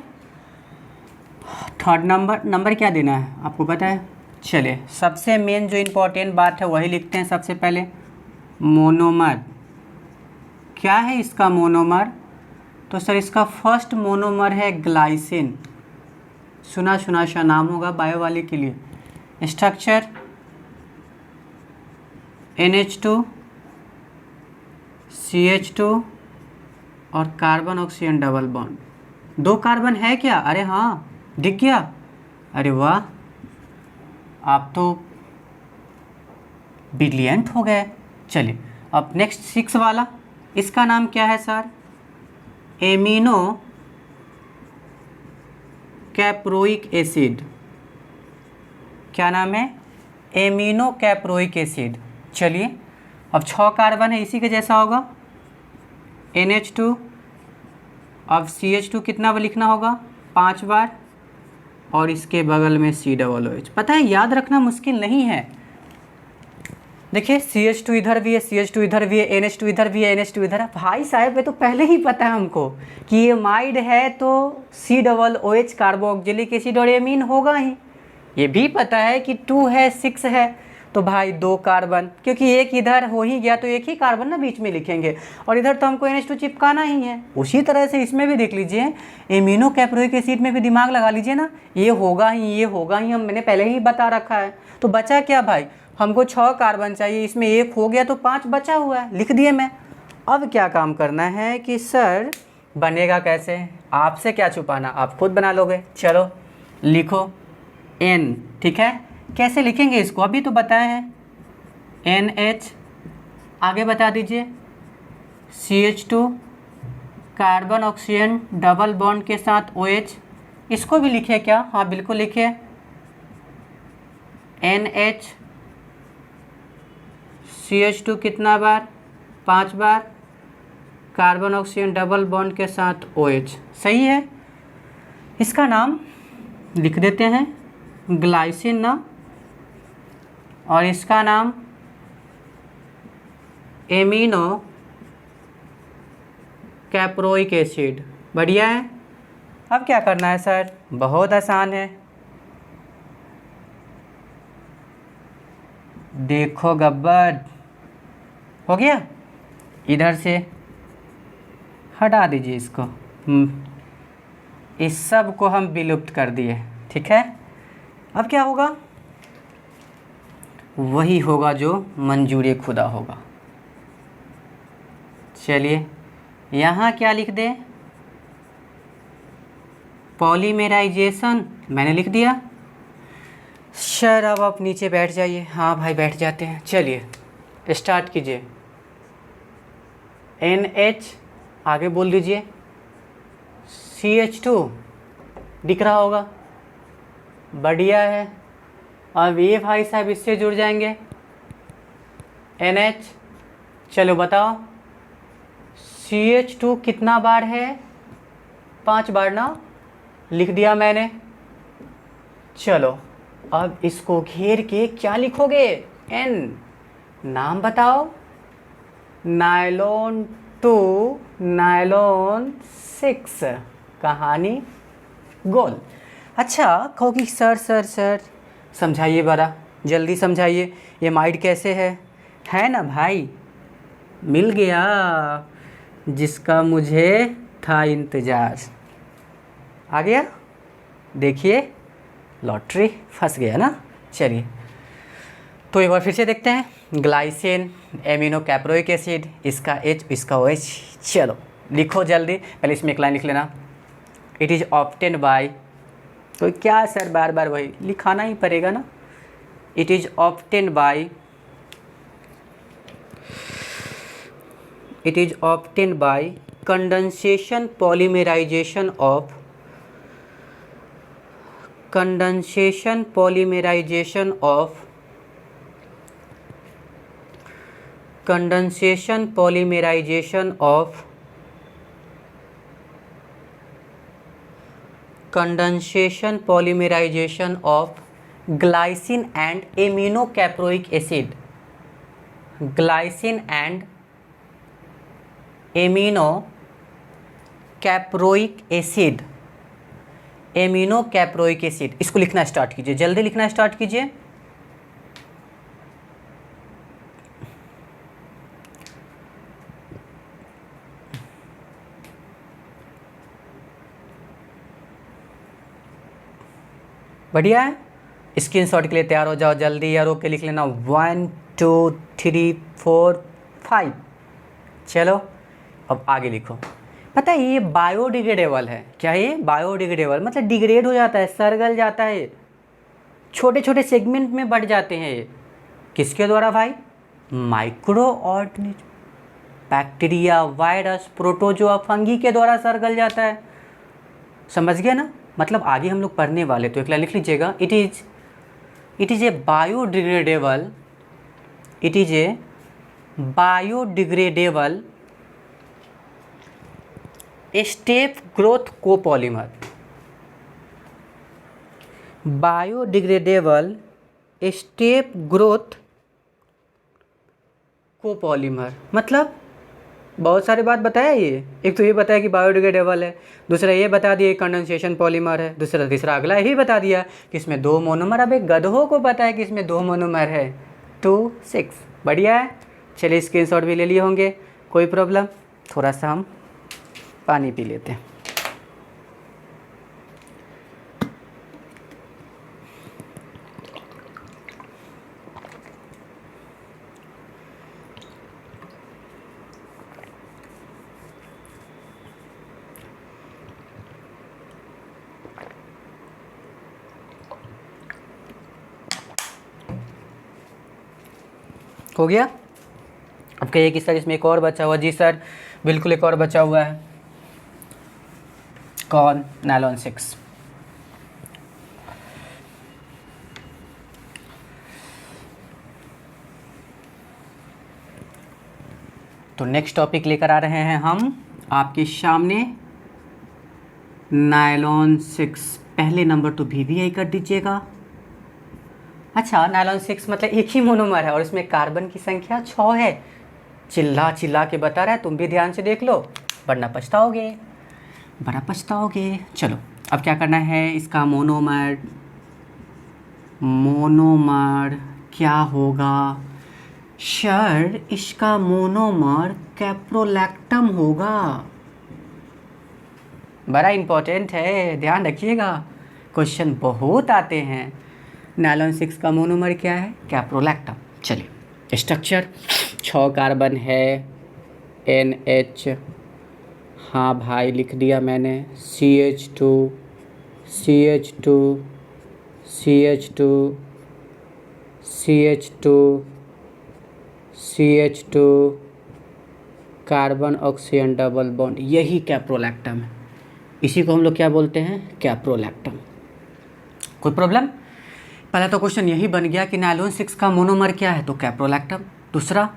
थर्ड नंबर क्या देना है आपको पता है। चलिए सबसे मेन जो इम्पोर्टेंट बात है वही लिखते हैं सबसे पहले, मोनोमर। क्या है इसका मोनोमर, तो सर इसका फर्स्ट मोनोमर है ग्लाइसिन, सुना सा नाम होगा बायो वाले के लिए। स्ट्रक्चर NH2 CH2 और carbon oxygen double bond, 2 carbon है क्या, अरे हाँ दिख गया, अरे वाह आप तो ब्रिलियंट हो गए। चलिए अब नेक्स्ट 6 वाला, इसका नाम क्या है सर, एमिनो कैप्रोइक एसिड। क्या नाम है, एमिनो कैप्रोइक एसिड। चलिए अब 6 कार्बन है, इसी के जैसा होगा, NH2, अब CH2 कितना बार लिखना होगा, 5 बार, और इसके बगल में COOH। पता है याद रखना मुश्किल नहीं है, देखिए CH2 इधर भी है, CH2 इधर भी है, NH2 इधर भी है, NH2 इधर है। भाई साहब ये तो पहले ही पता है हमको कि ये माइड है तो COOH कार्बोक्सिलिक एसिड और एमीन होगा ही। ये भी पता है कि 2 है 6 है तो भाई 2 कार्बन, क्योंकि एक इधर हो ही गया तो एक ही कार्बन ना बीच में लिखेंगे, और इधर तो हमको NH2 चिपकाना ही है। उसी तरह से इसमें भी देख लीजिए, एमिनो कैप्रोइक एसिड में भी दिमाग लगा लीजिए ना, ये होगा ही, ये होगा ही, हम मैंने पहले ही बता रखा है। तो बचा क्या भाई, हमको 6 कार्बन चाहिए, इसमें एक हो गया तो 5 बचा हुआ है, लिख दिए मैं। अब क्या काम करना है कि सर बनेगा कैसे, आपसे क्या छुपाना, आप खुद बना लोगे। चलो लिखो N, ठीक है। कैसे लिखेंगे इसको अभी तो बताए हैं, NH, आगे बता दीजिए CH2, carbon oxygen double bond के साथ OH, इसको भी लिखे क्या, हाँ बिल्कुल लिखे, NH CH2 कितना बार, 5 बार, कार्बन ऑक्सीजन डबल बॉन्ड के साथ OH, सही है। इसका नाम लिख देते हैं ग्लाइसिन ना, और इसका नाम एमिनो कैप्रोइक एसिड। बढ़िया है। अब क्या करना है सर, बहुत आसान है, देखो गब्बर, हो गया। इधर से हटा दीजिए इसको, इस सब को हम विलुप्त कर दिए, ठीक है। अब क्या होगा, वही होगा जो मंजूर खुदा होगा। चलिए यहाँ क्या लिख दें, पॉलीमेराइजेशन, मैंने लिख दिया। सर अब आप नीचे बैठ जाइए, हाँ भाई बैठ जाते हैं। चलिए स्टार्ट कीजिए, NH, आगे बोल दीजिए CH2, दिख रहा होगा, बढ़िया है। अब ये भाई साहब इससे जुड़ जाएंगे, NH, चलो बताओ CH2 कितना बार है, 5 बार ना, लिख दिया मैंने। चलो अब इसको घेर के क्या लिखोगे, N, नाम बताओ, नायलॉन 2 नायलॉन 6, कहानी गोल। अच्छा कहोगी सर सर सर समझाइए बड़ा, जल्दी समझाइए, ये माइड कैसे है ना भाई, मिल गया जिसका मुझे था इंतज़ार, आ गया। देखिए लॉटरी फंस गया ना। चलिए तो एक बार फिर से देखते हैं, ग्लाइसिन, एमिनो कैप्रोइक एसिड, इसका H, इसका OH। चलो लिखो जल्दी, पहले इसमें एक लाइन लिख लेना, इट इज़ ऑब्टेन बाय, तो क्या सर बार बार वही लिखाना ही पड़ेगा ना, it is obtain bye, it is obtained by condensation polymerization of condensation polymerization of condensation polymerization of condensation polymerization of glycine and aminocaproic acid, glycine and amino caproic acid, amino caproic acid, इसको लिखना start कीजिए, जल्दी लिखना start कीजिए। बढ़िया है, screenshot के लिए तैयार हो जाओ, जल्दी या रोक के लिख लेना, 1 2 3 4 5। चलो अब आगे लिखो। पता है ये बायोडिग्रेडेबल है, क्या ये बायोडिग्रेडेबल मतलब डिग्रेड हो जाता है, सरगल जाता है, छोटे छोटे सेगमेंट में बढ़ जाते हैं। ये किसके द्वारा भाई, micro organism, bacteria, virus, protozoa, fungi के द्वारा सरगल जाता है। समझ गया ना, मतलब आगे हम लोग पढ़ने वाले, तो एक लाइन लिख लीजिएगा, it is a biodegradable, it is a biodegradable step growth copolymer, biodegradable step growth copolymer, मतलब बहुत सारे बात बताया ये, एक तो ये बताया कि बायोडिग्रेडेबल है, दूसरा ये बता दिया कंडेंसेशन पॉलीमर है, दूसरा तीसरा अगला यही बता दिया कि इसमें 2 मोनोमर। अब एक गधों को पता है कि इसमें 2 मोनोमर है, 6। बढ़िया है। चलिए स्क्रीनशॉट भी ले लिए होंगे, कोई प्रॉब्लम। थोड़ा सा हम पानी पी लेते हैं। हो गया। अब कहिए कि सर इसमें एक और बचा हुआ। जी सर बिल्कुल एक और बचा हुआ है। कौन? नायलॉन 6। तो नेक्स्ट टॉपिक लेकर आ रहे हैं हम आपके सामने, नायलॉन 6। पहले नंबर तो VVI कर दीजिएगा। अच्छा, नायलॉन 6 मतलब एक ही मोनोमर है और इसमें कार्बन की संख्या 6 है। चिल्ला चिल्ला के बता रहा है, तुम भी ध्यान से देख लो वरना पछताओगे, बड़ा पछताओगे। चलो अब क्या करना है, इसका मोनोमर क्या होगा? सर इसका मोनोमर कैप्रोलैक्टम होगा। बड़ा इम्पोर्टेंट है, ध्यान रखिएगा, क्वेश्चन बहुत आते हैं। नायलॉन 6 का मोनोमर क्या है? कैप्रोलैक्टम। चलिए स्ट्रक्चर, 6 कार्बन है, NH, हाँ भाई लिख दिया मैंने, CH2 CH2 CH2 CH2 CH2, carbon oxygen double bond, यही कैप्रोलैक्टम है। इसी को हम लोग क्या बोलते हैं? कैप्रोलैक्टम। कोई प्रॉब्लम? पहला तो क्वेश्चन यही बन गया कि नायलॉन 6 का मोनोमर क्या है, तो कैप्रोलैक्टम। दूसरा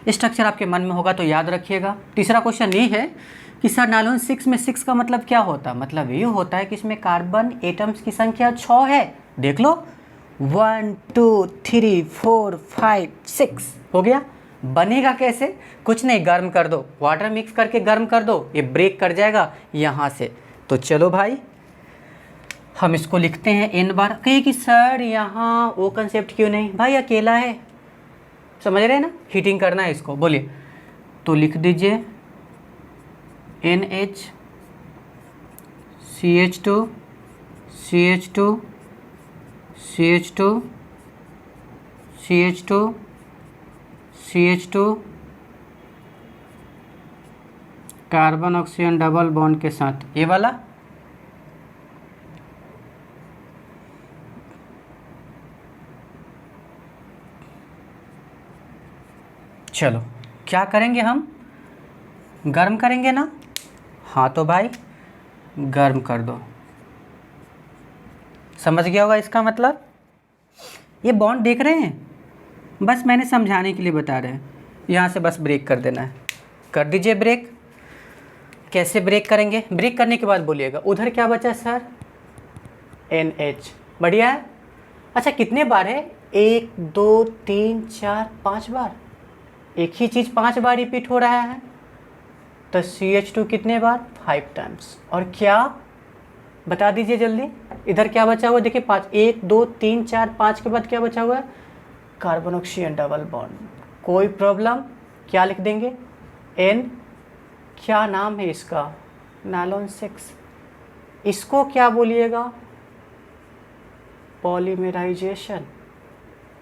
स्ट्रक्चर आपके मन में होगा तो याद रखिएगा। तीसरा क्वेश्चन ये है कि सर नायलॉन 6 में 6 का मतलब क्या होता है? मतलब ये होता है कि इसमें कार्बन एटम्स की संख्या 6 है। देख लो, 1 2 3 4 5 6 हो गया। बनेगा कैसे? कुछ नहीं, गर्म कर दो, वाटर मिक्स करके गर्म कर दो, ये ब्रेक कर जाएगा यहाँ से। तो चलो भाई हम इसको लिखते हैं n बार। कहिए कि सर यहाँ वो कंसेप्ट क्यों नहीं? भाई अकेला है, समझ रहे हैं ना, हीटिंग करना है इसको। बोलिए, तो लिख दीजिए NH CH2 CH2 CH2 CH2 CH2, carbon oxygen double bond के साथ ये वाला। चलो क्या करेंगे हम? गर्म करेंगे ना? हाँ तो भाई गर्म कर दो। समझ गया होगा इसका मतलब। ये बॉन्ड देख रहे हैं, बस मैंने समझाने के लिए बता रहे हैं। यहाँ से बस ब्रेक कर देना है, कर दीजिए ब्रेक। कैसे ब्रेक करेंगे? ब्रेक करने के बाद बोलिएगा उधर क्या बचा सर? NH। बढ़िया है। अच्छा कितने बार है? 1 2 3 4 5 बार। एक ही चीज़ 5 बार रिपीट हो रहा है। तो CH2 कितने बार? 5 टाइम्स। और क्या बता दीजिए जल्दी, इधर क्या बचा हुआ? देखिए 5, 1 2 3 4 5 के बाद क्या बचा हुआ है? Carbon oxygen double bond. कोई प्रॉब्लम? क्या लिख देंगे? N। क्या नाम है इसका? नायलॉन 6। इसको क्या बोलिएगा? पॉलीमराइजेशन।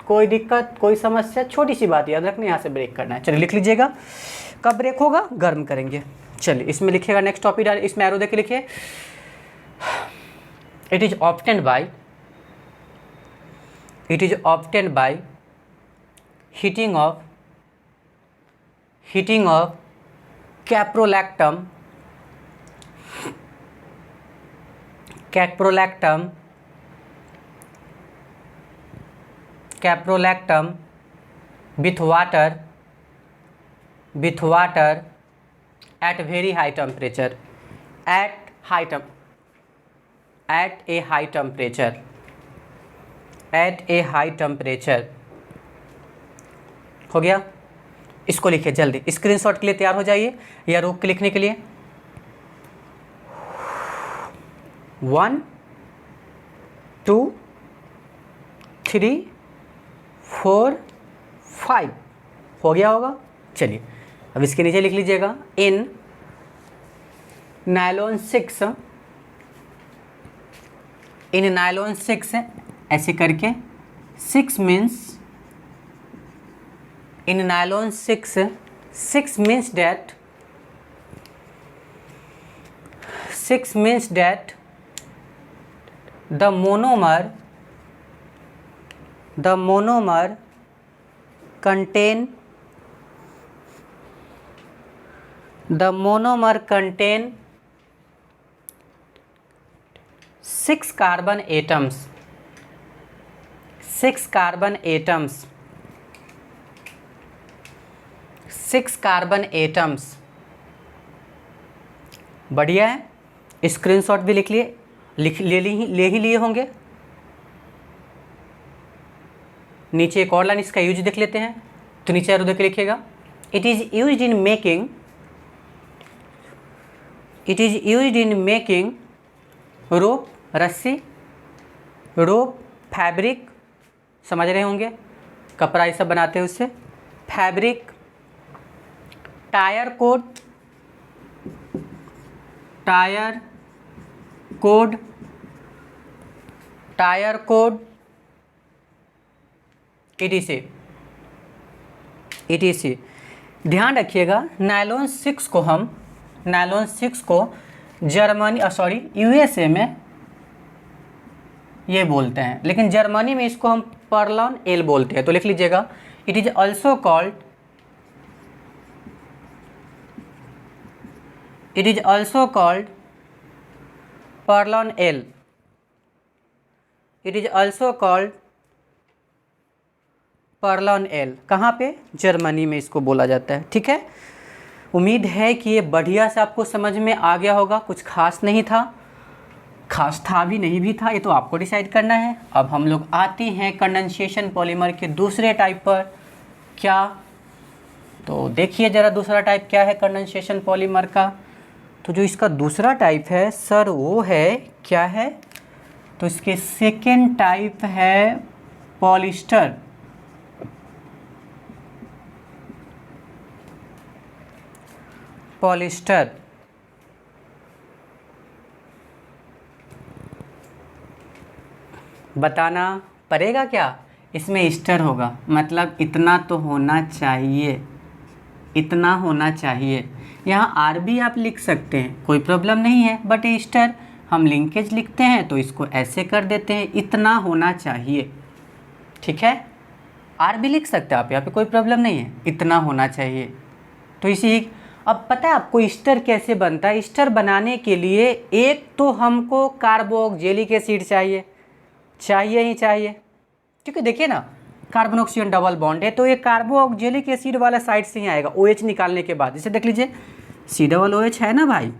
कोई दिक्कत, कोई समस्या? छोटी सी बात याद रखना, यहाँ से ब्रेक करना है। चलिए लिख लीजिएगा। कब ब्रेक होगा? गर्म करेंगे। चलिए इसमें लिखिएगा, नेक्स्ट टॉपिक डाल, इसमें एरो देके लिखिए, it is obtained by heating of caprolactam with water at very high temperature, at a high temperature। हो गया। इसको लिखिए जल्दी, स्क्रीनशॉट के लिए तैयार हो जाइए या रोक के लिखने के लिए। 1 2 3 4 5 हो गया होगा। चलिए अब इसके नीचे लिख लीजिएगा इन नायलॉन 6, इन नायलॉन 6 ऐसे करके 6 means in nylon 6 means that 6 means that the monomer contain 6 carbon atoms, 6 carbon atoms, 6 carbon atoms। बढ़िया है, स्क्रीनशॉट भी लिख लिए, ले ही लिए होंगे। नीचे एक और लाइन इसका यूज देख लेते हैं, तो नीचे आरो देख लिखिएगा it is used in making rope, रस्सी, रोप फैब्रिक, समझ रहे होंगे, कपड़ा ये सब बनाते हैं उससे, fabric, tyre code, tyre code ETC। ध्यान रखिएगा नायलॉन 6 को जर्मनी USA में ये बोलते हैं, लेकिन जर्मनी में इसको हम पर्लॉन एल बोलते हैं। तो लिख लीजिएगा it is also called perlon L, it is also called perlon L. कहाँ पे? जर्मनी में इसको बोला जाता है। ठीक है, उम्मीद है कि ये बढ़िया से आपको समझ में आ गया होगा। कुछ खास नहीं था, खास था भी नहीं भी था, ये तो आपको डिसाइड करना है। अब हम लोग आते हैं कंडेंसेशन पॉलीमर के दूसरे टाइप पर। क्या? तो देखिए ज़रा दूसरा टाइप क्या है कंडेंसेशन पॉलीमर का। तो जो इसका दूसरा टाइप है सर वो है, क्या है? तो इसके सेकेंड टाइप है पॉलिस्टर। पॉलिस्टर बताना पड़ेगा क्या? इसमें ईस्टर होगा, मतलब इतना तो होना चाहिए, इतना होना चाहिए। यहाँ आर भी आप लिख सकते हैं, कोई प्रॉब्लम नहीं है, बट ईस्टर हम लिंकेज लिखते हैं तो इसको ऐसे कर देते हैं, इतना होना चाहिए। ठीक है, आर भी लिख सकते हैं आप, यहाँ पे कोई प्रॉब्लम नहीं है, इतना होना चाहिए। तो इसी अब पता है आपको ईस्टर कैसे बनता है? ईस्टर बनाने के लिए एक तो हमको कार्बोक्जिलिक एसिड चाहिए ही चाहिए, क्योंकि देखिए ना कार्बन ऑक्सीजन डबल बॉन्ड है, तो ये कार्बोक्जिलिक एसिड वाला साइड से ही आएगा OH निकालने के बाद। जैसे देख लीजिए COOH है ना भाई,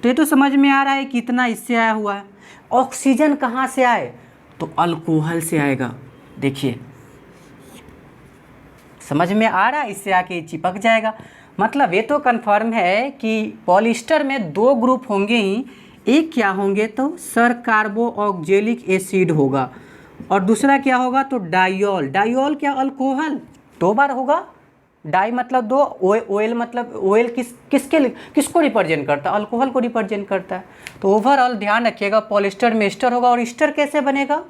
तो ये तो समझ में आ रहा है कितना इससे आया हुआ है। ऑक्सीजन कहाँ से आए? तो अल्कोहल से आएगा। देखिए समझ में आ रहा है, इससे आके चिपक जाएगा। मतलब ये तो कंफर्म है कि पॉलिस्टर में 2 ग्रुप होंगे ही, एक क्या होंगे तो सर कार्बोक्जिलिक एसिड होगा, और दूसरा क्या होगा तो डाइऑल। डाइऑल क्या? अल्कोहल। 2 बार होगा। डाई मतलब 2, ओएल मतलब ओएल किसको रिप्रेजेंट करता है? अल्कोहल को रिप्रेजेंट करता है। तो ओवरऑल ध्यान रखिएगा पॉलिस्टर में ईस्टर होगा। और ईस्टर कैसे बनेगा?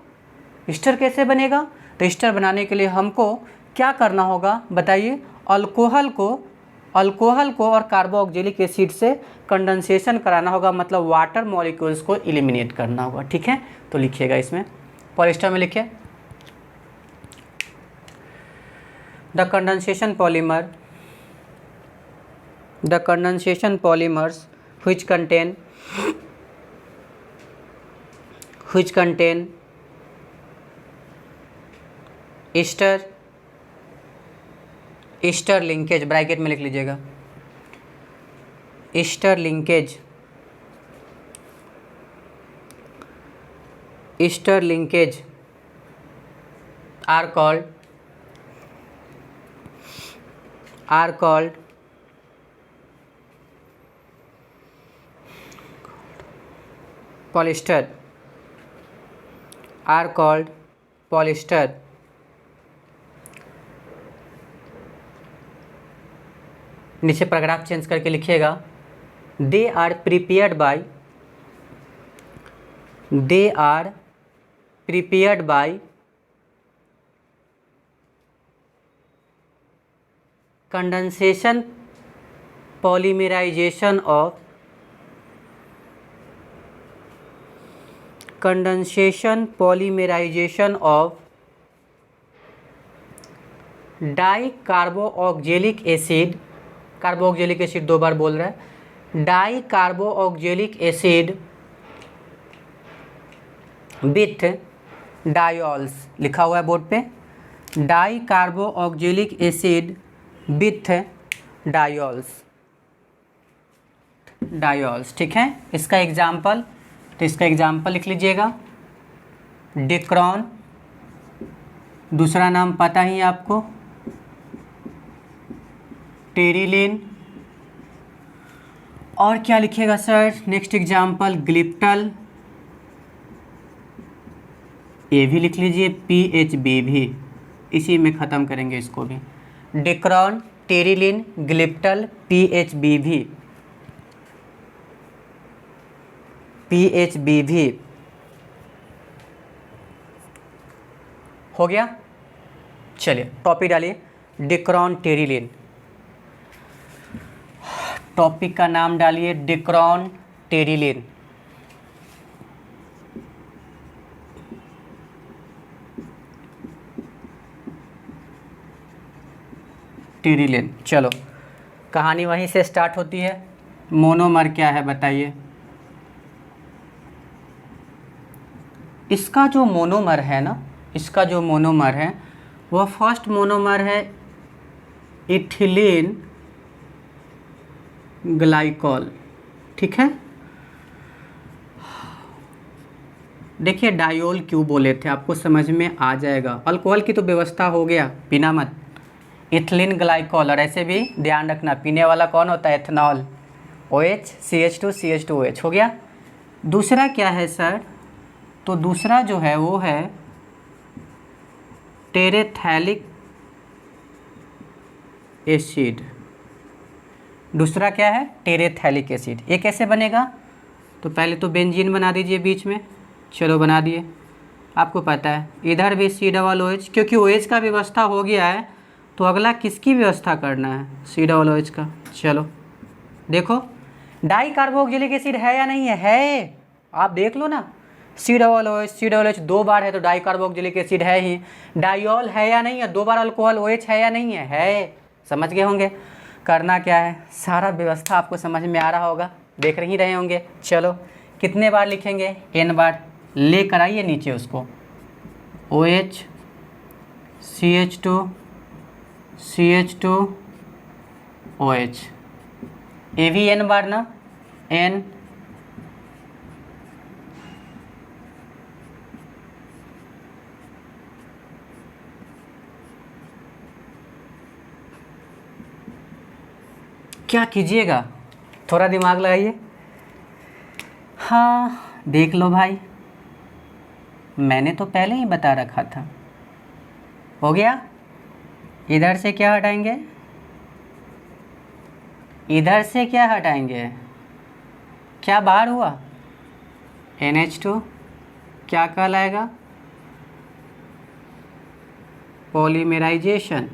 ईस्टर कैसे बनेगा? तो ईस्टर बनाने के लिए हमको क्या करना होगा बताइए? अल्कोहल को और कार्बोक्जिलिक एसिड से कंडेंसेशन कराना होगा, मतलब वाटर मॉलिक्यूल्स को एलिमिनेट करना होगा। ठीक है, तो लिखिएगा इसमें पॉलिस्टर में लिखिए the condensation polymers which contain ester linkage, bracket में लिख लीजिएगा ester linkage are called polyester, नीचे पैराग्राफ चेंज करके लिखिएगा, they are prepared by condensation polymerization of di carboxylic acid, carboxylic acid 2 बार बोल रहा है, di carboxylic acid with diols, लिखा हुआ है बोर्ड पे, di carboxylic acid with diols, ठीक है। इसका एग्जाम्पल, तो इसका एग्जाम्पल लिख लीजिएगा, डिक्रॉन, दूसरा नाम पता ही आपको, टेरिलिन, और क्या लिखिएगा सर, नेक्स्ट एग्जाम्पल ग्लिप्टल, ये भी लिख लीजिए, PHB भी, इसी में ख़त्म करेंगे इसको भी, डिक्रॉन, टेरिलिन, ग्लिप्टल, PHB भी हो गया। चलिए टॉपिक डालिए, डिक्रॉन टेरिलिन, टॉपिक का नाम डालिए डिक्रॉन टेरिलिन। टेरिलिन, चलो कहानी वहीं से स्टार्ट होती है। मोनोमर क्या है बताइए। इसका जो मोनोमर है ना, इसका जो मोनोमर है वह फर्स्ट मोनोमर है इथिलीन ग्लाइकॉल, ठीक है। देखिए डायोल क्यों बोले थे, आपको समझ में आ जाएगा। अल्कोहल की तो व्यवस्था हो गया, पीना मत, इथिलीन ग्लाइकॉल, और ऐसे भी ध्यान रखना पीने वाला कौन होता है, एथनॉल, OH CH2 CH2OH हो गया। दूसरा क्या है सर, तो दूसरा जो है वो है टेरेथैलिक एसिड। दूसरा क्या है, टेरेथैलिक एसिड। ये कैसे बनेगा, तो पहले तो बेंजीन बना दीजिए बीच में, चलो बना दिए। आपको पता है इधर भी COOH, क्योंकि OH का व्यवस्था हो गया है तो अगला किसकी व्यवस्था करना है, COOH का। चलो देखो डाई कार्बोक्जिलिक एसिड है या नहीं है, है, आप देख लो ना, COOH 2 बार है तो डाई कार्बोक्जिलिक एसिड है ही। डायोल है या नहीं है, 2 बार अल्कोहल OH है या नहीं है, समझ गए होंगे। करना क्या है, सारा व्यवस्था आपको समझ में आ रहा होगा, देख ही रहे होंगे। चलो कितने बार लिखेंगे, N बार, लेकर आइए नीचे उसको, OH CH2 OH, ये भी N बार ना, N, क्या कीजिएगा, थोड़ा दिमाग लगाइए। हाँ देख लो भाई, मैंने तो पहले ही बता रखा था। हो गया, इधर से क्या हटाएंगे, इधर से क्या हटाएंगे, क्या बाहर हुआ, NH2 क्या कहलाएगा, पॉलीमराइजेशन।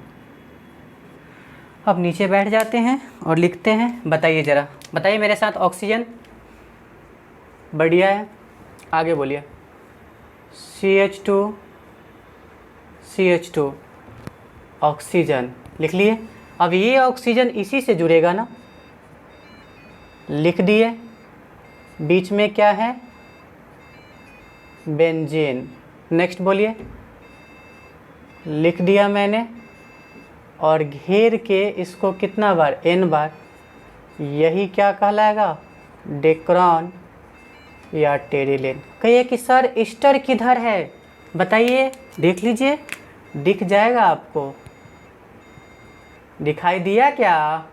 अब नीचे बैठ जाते हैं और लिखते हैं, बताइए ज़रा, बताइए मेरे साथ, ऑक्सीजन, बढ़िया है, आगे बोलिए, CH2 ऑक्सीजन, लिख लिए। अब ये ऑक्सीजन इसी से जुड़ेगा ना, लिख दिए। बीच में क्या है, बेंजीन, नेक्स्ट बोलिए, लिख दिया मैंने। और घेर के इसको कितना बार, N बार, यही क्या कहलाएगा, डिक्रॉन या टेरिलिन। कहिए कि सर एस्टर किधर है, बताइए, देख लीजिए, दिख जाएगा आपको, दिखाई दिया क्या,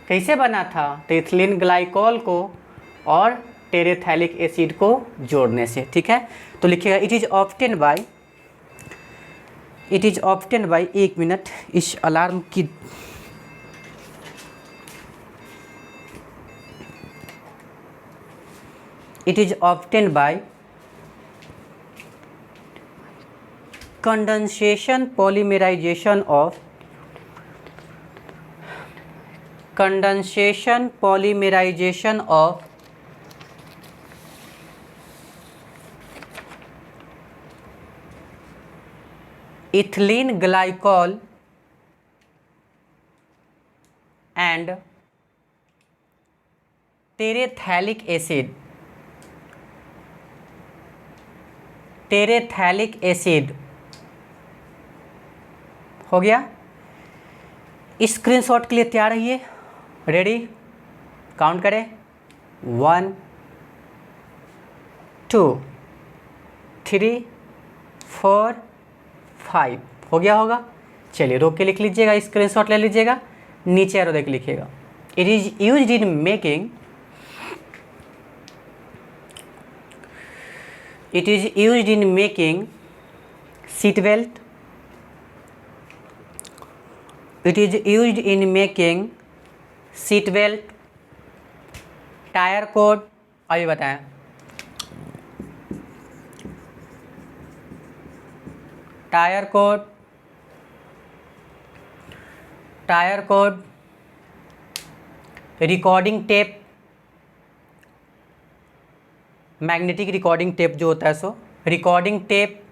कैसे बना था, तो इथिलीन ग्लाइकॉल को और टेरेथैलिक एसिड को जोड़ने से, ठीक है। तो लिखिएगा it is obtain bye, 1 minute, इस अलार्म की It is obtained by condensation polymerization of ethylene glycol and terephthalic acid हो गया। स्क्रीनशॉट के लिए तैयार रहिए, रेडी, काउंट करें 1 2 3 4 5 हो गया होगा। चलिए रोक के लिख लीजिएगा, स्क्रीनशॉट ले लीजिएगा, नीचे एरो देख लिखिएगा। It is used in making seat belt, tyre cord, अभी बताएं, tyre cord, recording tape, magnetic recording tape जो होता है सो recording tape,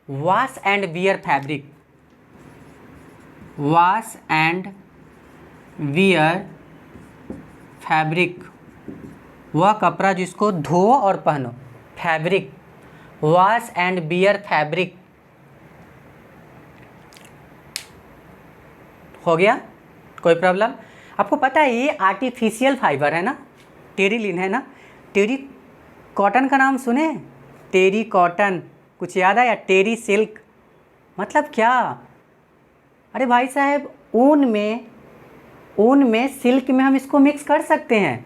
wash and wear fabric, वह कपड़ा जिसको धो और पहनो, fabric, wash and wear fabric हो गया। कोई प्रॉब्लम? आपको पता है ये आर्टिफिशियल फाइबर है ना, टेरिलिन है ना। टेरी कॉटन का नाम सुने? टेरी कॉटन, कुछ याद आया? टेरी सिल्क मतलब क्या? अरे भाई साहब, ऊन में सिल्क में हम इसको मिक्स कर सकते हैं,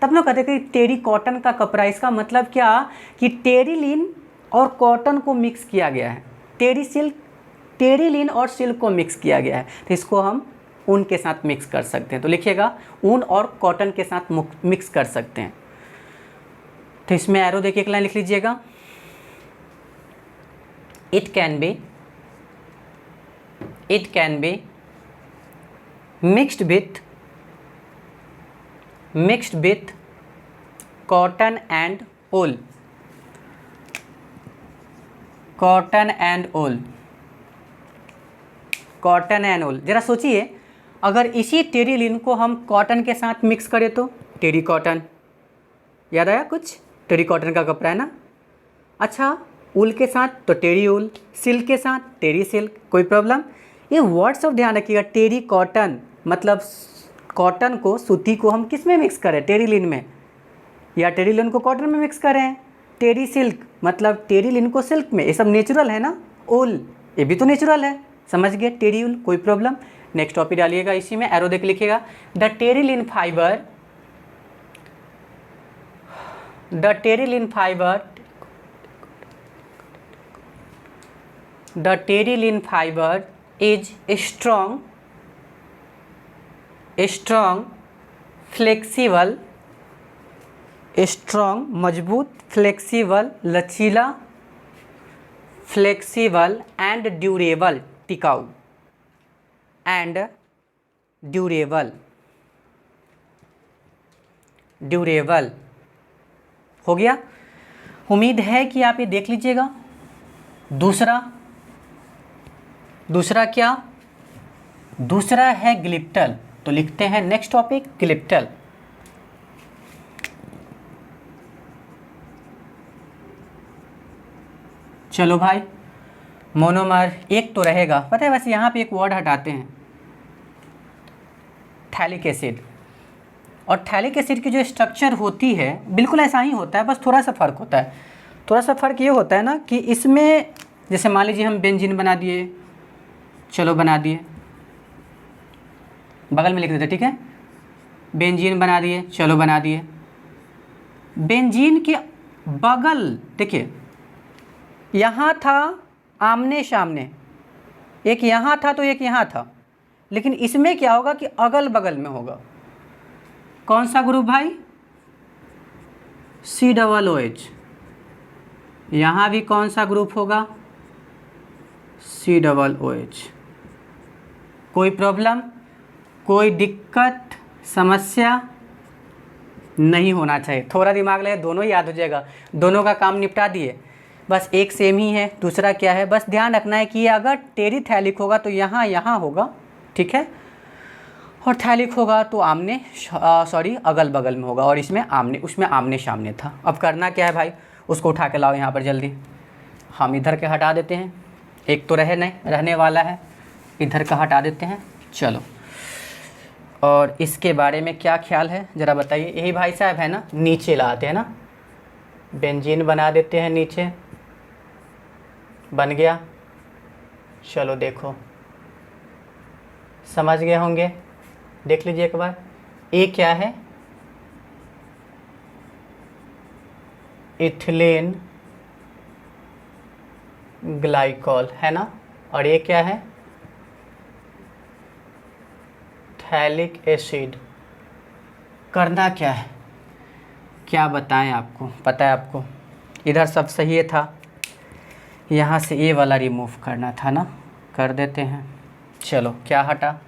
तब लोग कहते हैं कि टेरी कॉटन का कपड़ा। इसका मतलब क्या कि टेरिलिन और कॉटन को मिक्स किया गया है, टेरिलिन और सिल्क को मिक्स किया गया है, तो इसको हम ऊन के साथ मिक्स कर सकते हैं। तो लिखिएगा ऊन और कॉटन के साथ मिक्स कर सकते हैं। तो इसमें एरो देखिए, एक लाइन लिख लीजिएगा, it can be mixed with cotton and wool. ज़रा सोचिए, अगर इसी टेरिलिन को हम कॉटन के साथ मिक्स करें तो टेरी कॉटन, याद आया कुछ? टेरी कॉटन का कपड़ा है ना। अच्छा, ऊल के साथ तो टेरी ऊल, सिल्क के साथ टेरी सिल्क, कोई प्रॉब्लम? ये वर्ड सब ध्यान रखिएगा। टेरी कॉटन मतलब कॉटन को, सूती को हम किस में मिक्स करें? टेरिलिन में, या टेरिलिन को कॉटन में मिक्स करें। टेरी सिल्क मतलब टेरिलिन को सिल्क में, ये सब नेचुरल है ना। ऊल ये भी तो नेचुरल है, समझ गए? टेरी ऊल, कोई प्रॉब्लम? नेक्स्ट टॉपिक डालिएगा, इसी में एरो देख लिखिएगा। The Terylene fibre is strong, flexible, मजबूत, फ्लेक्सिबल, लचीला, फ्लेक्सिबल एंड ड्यूरेबल, टिकाऊ एंड ड्यूरेबल हो गया। उम्मीद है कि आप ये देख लीजिएगा। दूसरा क्या? दूसरा है ग्लिप्टल। तो लिखते हैं नेक्स्ट टॉपिक ग्लिप्टल। चलो भाई, मोनोमर एक तो रहेगा, पता है वैसे यहाँ पे एक वर्ड हटाते हैं, थैलिक एसिड। और थैलिक एसिड की जो स्ट्रक्चर होती है बिल्कुल ऐसा ही होता है, बस थोड़ा सा फ़र्क होता है। थोड़ा सा फ़र्क ये होता है ना कि इसमें जैसे मान लीजिए हम बेंजीन बना दिए, चलो बना दिए, बगल में लिख देते, ठीक है, बेंजीन बना दिए, चलो बना दिए। बेंजीन के बगल देखिए, यहाँ था आमने सामने, एक यहाँ था तो एक यहाँ था, लेकिन इसमें क्या होगा कि अगल बगल में होगा। कौन सा ग्रुप भाई? COOH, यहाँ भी कौन सा ग्रुप होगा? COOH। कोई प्रॉब्लम, कोई दिक्कत, समस्या नहीं होना चाहिए। थोड़ा दिमाग लगे, दोनों याद हो जाएगा, दोनों का काम निपटा दिए। बस एक सेम ही है, दूसरा क्या है, बस ध्यान रखना है कि अगर टेरिथैलिक होगा तो यहाँ यहाँ होगा, ठीक है, और थैलिक होगा तो आमने अगल बगल में होगा, और इसमें उसमें आमने सामने था। अब करना क्या है भाई, उसको उठा के लाओ यहाँ पर जल्दी। हम इधर के हटा देते हैं, एक तो रहने वाला है, इधर का हटा देते हैं। चलो, और इसके बारे में क्या ख्याल है ज़रा बताइए। यही भाई साहब है ना, नीचे लाते हैं ना, बेंजीन बना देते हैं, नीचे बन गया। चलो देखो, समझ गए होंगे, देख लीजिए एक बार। ए क्या है? इथिलीन ग्लाइकॉल है ना, और ये क्या है? Phthalic acid. करना क्या है, क्या बताएं आपको, पता है आपको? इधर सब सही था, यहाँ से ये वाला रिमूव करना था ना, कर देते हैं। चलो, क्या हटा?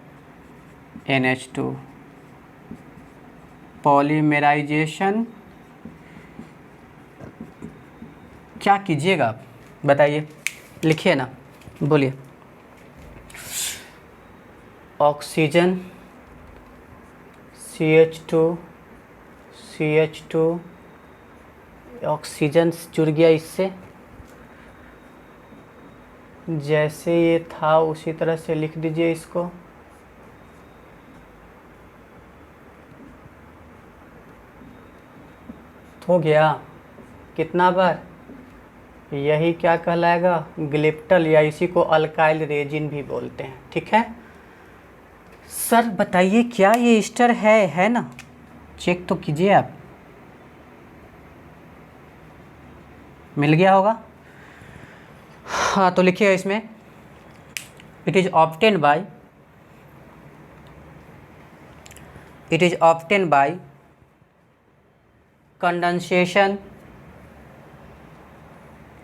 NH2। पॉलीमेराइजेशन क्या कीजिएगा आप, बताइए, लिखिए ना, बोलिए। ऑक्सीजन CH2 ऑक्सीजन जुड़ गया इससे, जैसे ये था उसी तरह से लिख दीजिए इसको। हो गया। कितना बार? यही क्या कहलाएगा? ग्लिप्टल, या इसी को अल्काइल रेजिन भी बोलते हैं, ठीक है। सर बताइए, क्या ये ईस्टर है ना? चेक तो कीजिए आप, मिल गया होगा। हाँ, तो लिखिए इसमें, it is obtain by condensation,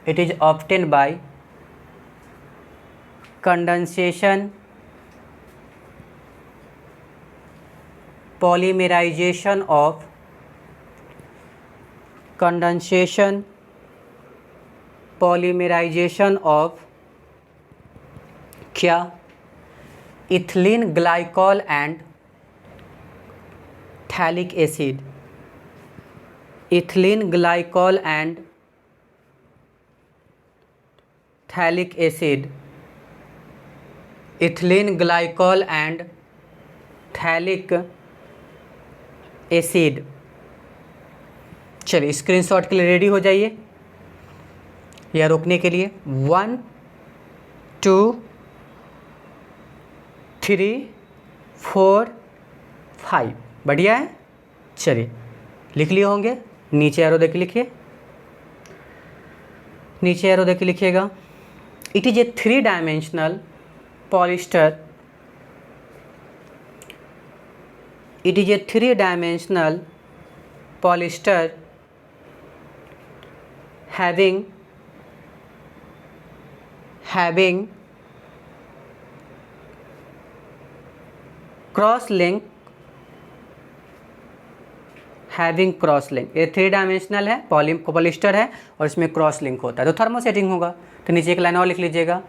it is obtained by condensation, polymerization of क्या? Ethylene glycol and phthalic acid. Ethylene glycol and phthalic acid, ethylene glycol and phthalic acid. चलिए, स्क्रीनशॉट के लिए रेडी हो जाइए, या रोकने के लिए। 1 2 3 4 5, बढ़िया है। चलिए, लिख लिए होंगे, नीचे एरो देख लिखिए, नीचे एरो देख लिखिएगा। It is a 3-dimensional polyester. It is a 3-dimensional polyester having cross link, ये 3-डायमेंशनल है, पॉलिस्टर है, और इसमें क्रॉस लिंक होता है, तो थर्मोसेटिंग होगा। तो नीचे एक लाइन और लिख लीजिएगा,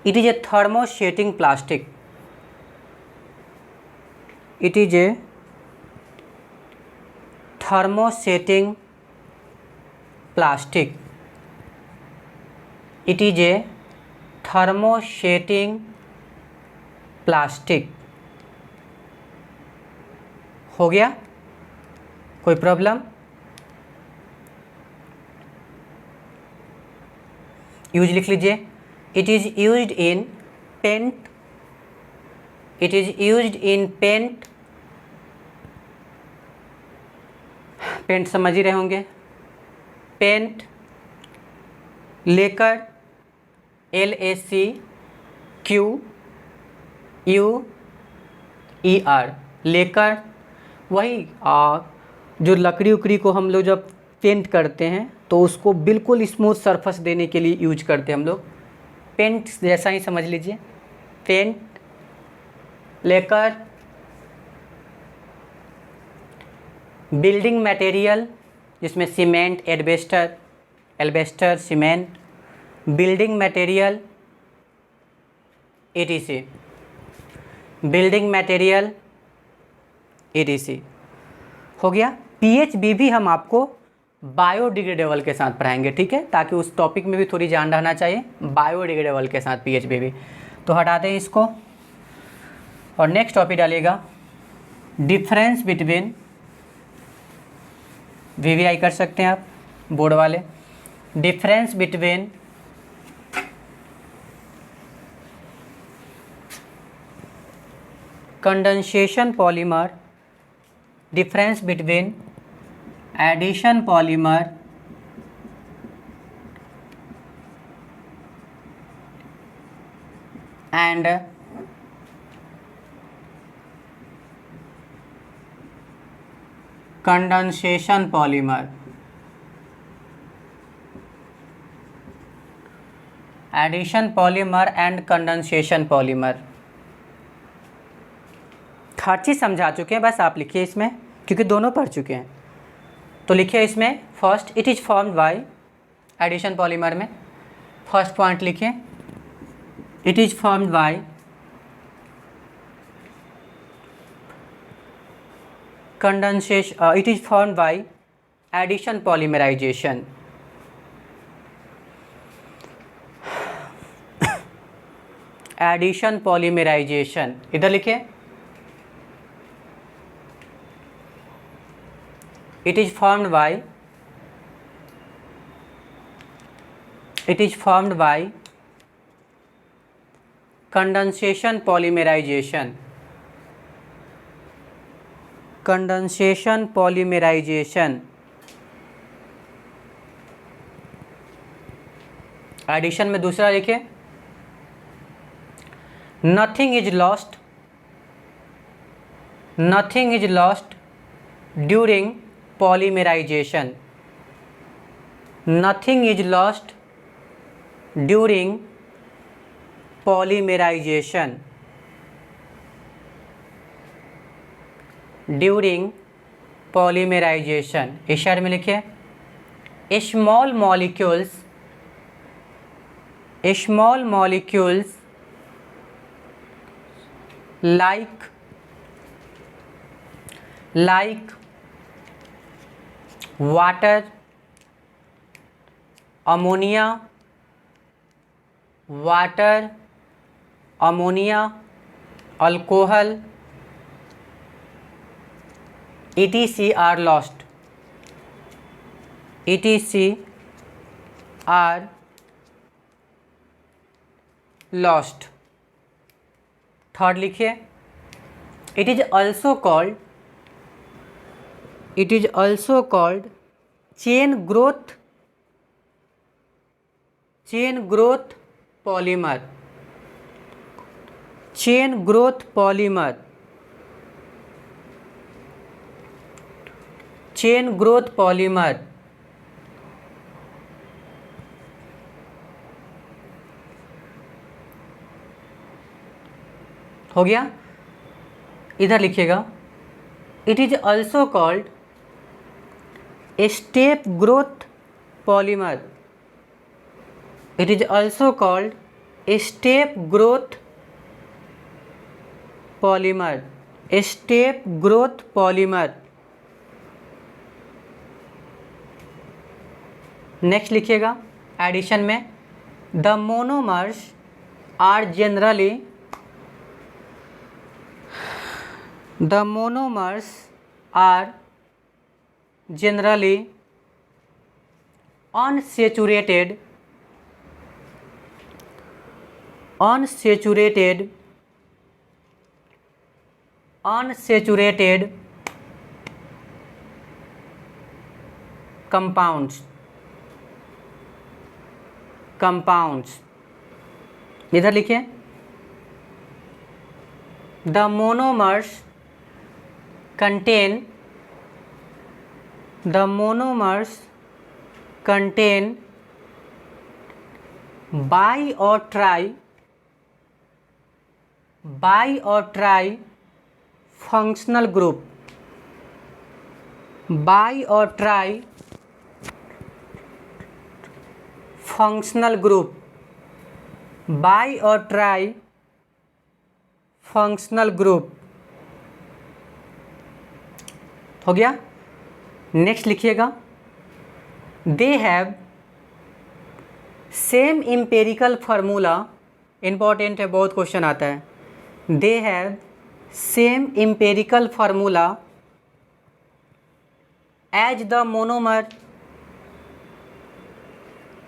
it is a thermosetting plastic. It is a thermosetting plastic. It is a thermosetting plastic. हो गया, कोई प्रॉब्लम? यूज लिख लीजिए, it is used in paint, it is used in paint, paint समझ ही रहे होंगे, पेंट, लेकर, LACQUER, लेकर, वही जो लकड़ी उकड़ी को हम लोग जब पेंट करते हैं तो उसको बिल्कुल स्मूथ सरफेस देने के लिए यूज करते हैं हम लोग। पेंट जैसा ही समझ लीजिए, पेंट लेकर बिल्डिंग मटेरियल जिसमें cement, alabaster, cement, building material etc, building material etc हो गया। पीएचबी भी हम आपको बायोडिग्रेडेबल के साथ पढ़ाएंगे, ठीक है, ताकि उस टॉपिक में भी थोड़ी जान रहना चाहिए। बायोडिग्रेडेबल के साथ पीएचबी भी, तो हटा दें इसको और नेक्स्ट टॉपिक डालिएगा डिफरेंस बिटवीन, वीवीआई कर सकते हैं आप बोर्ड वाले, difference between condensation polymer, difference between addition polymer and condensation polymer, addition polymer and condensation polymer. हर चीज़ समझा चुके हैं, बस आप लिखिए इसमें, क्योंकि दोनों पढ़ चुके हैं। तो लिखिए इसमें first, it is formed by addition polymer में फर्स्ट पॉइंट लिखिए, it is formed by condensation, it is formed by addition polymerization. Addition polymerization इधर लिखिए, it is formed by condensation polymerization, एडिशन में दूसरा लिखिए, nothing is lost during polymerization, nothing is lost during polymerization, during polymerization। इस शहर में लिखिए small molecules like water, ammonia, alcohol etc are lost, third लिखिए, it is also called chain growth polymer, हो गया। इधर लिखिएगा, it is also called step growth polymer, it is also called step growth polymer, next लिखिएगा addition में, the monomers are generally unsaturated compounds। इधर लिखिए, the monomers contain the monomers contain bi or tri functional group, bi or tri functional group, bi or tri functional group. हो गया। Next लिखिएगा, they have same empirical formula, important है, बहुत question आता है। They have same empirical formula as the monomer,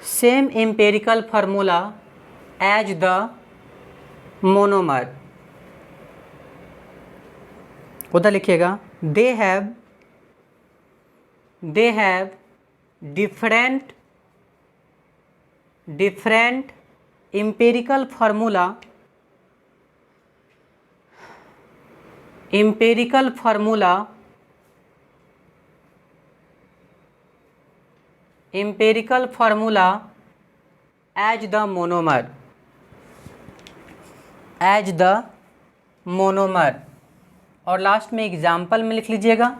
same empirical formula as the monomer. उधर लिखिएगा, they have different empirical formula as the monomer। और लास्ट में example में लिख लीजिएगा,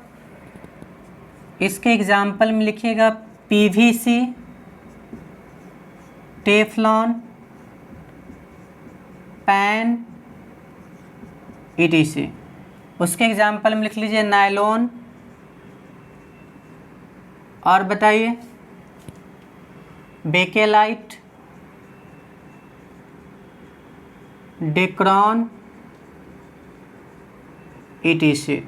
इसके एग्जाम्पल में लिखिएगा पीवीसी, टेफ्लॉन, पैन, ईटीसी। उसके एग्जाम्पल में लिख लीजिए नायलॉन, और बताइए Bakelite, Dacron, etc.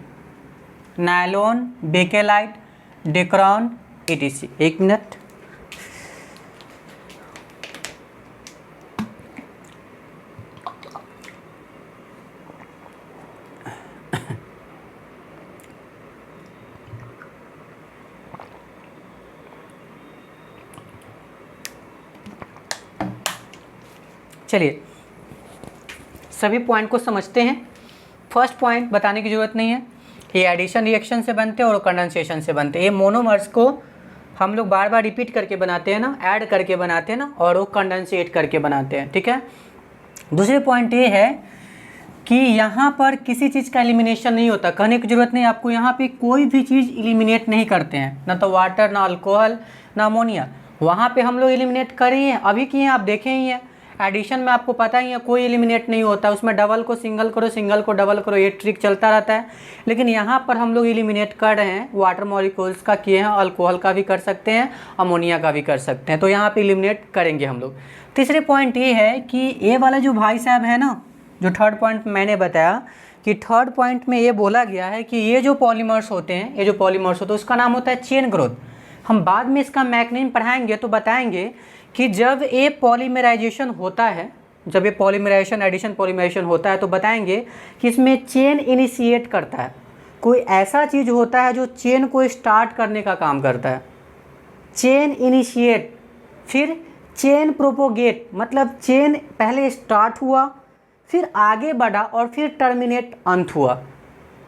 Nylon, Bakelite, Dacron, etc. एक मिनट। चलिए सभी पॉइंट को समझते हैं। फर्स्ट पॉइंट बताने की ज़रूरत नहीं है, ये एडिशन रिएक्शन से बनते हैं और कंडेंसेशन से बनते हैं। ये मोनोमर्स को हम लोग बार बार रिपीट करके बनाते हैं ना, ऐड करके बनाते हैं ना, और वो कंडेंसेट करके बनाते हैं। ठीक है। दूसरे पॉइंट ये है कि यहाँ पर किसी चीज़ का एलिमिनेशन नहीं होता, कहने की ज़रूरत नहीं आपको। यहाँ पे कोई भी चीज़ एलिमिनेट नहीं करते हैं, ना तो वाटर, ना अल्कोहल, ना अमोनिया। वहाँ पे हम लोग एलिमिनेट कर ही हैं, अभी किए हैं, आप देखे ही हैं। एडिशन में आपको पता ही है कोई एलिमिनेट नहीं होता, उसमें डबल को सिंगल करो, सिंगल को डबल करो, ये ट्रिक चलता रहता है। लेकिन यहाँ पर हम लोग एलिमिनेट कर रहे हैं, वाटर मॉलिक्यूल्स का किए हैं, अल्कोहल का भी कर सकते हैं, अमोनिया का भी कर सकते हैं, तो यहाँ पे एलिमिनेट करेंगे हम लोग। तीसरे पॉइंट ये है कि ये वाला जो भाई साहब है ना, जो थर्ड पॉइंट मैंने बताया कि थर्ड पॉइंट में ये बोला गया है कि ये जो पॉलीमर्स होते हैं, ये जो पॉलीमर्स होते हैं उसका नाम होता है चेन ग्रोथ। हम बाद में इसका मैकेनिज्म पढ़ाएंगे तो बताएंगे कि जब ये पॉलीमराइजेशन होता है, जब ये पॉलीमराइजेशन, एडिशन पॉलीमराइजेशन होता है, तो बताएंगे कि इसमें चेन इनिशिएट करता है। कोई ऐसा चीज़ होता है जो चेन को स्टार्ट करने का काम करता है, चेन इनिशिएट, फिर चेन प्रोपोगेट, मतलब चेन पहले स्टार्ट हुआ, फिर आगे बढ़ा, और फिर टर्मिनेट, अंत हुआ।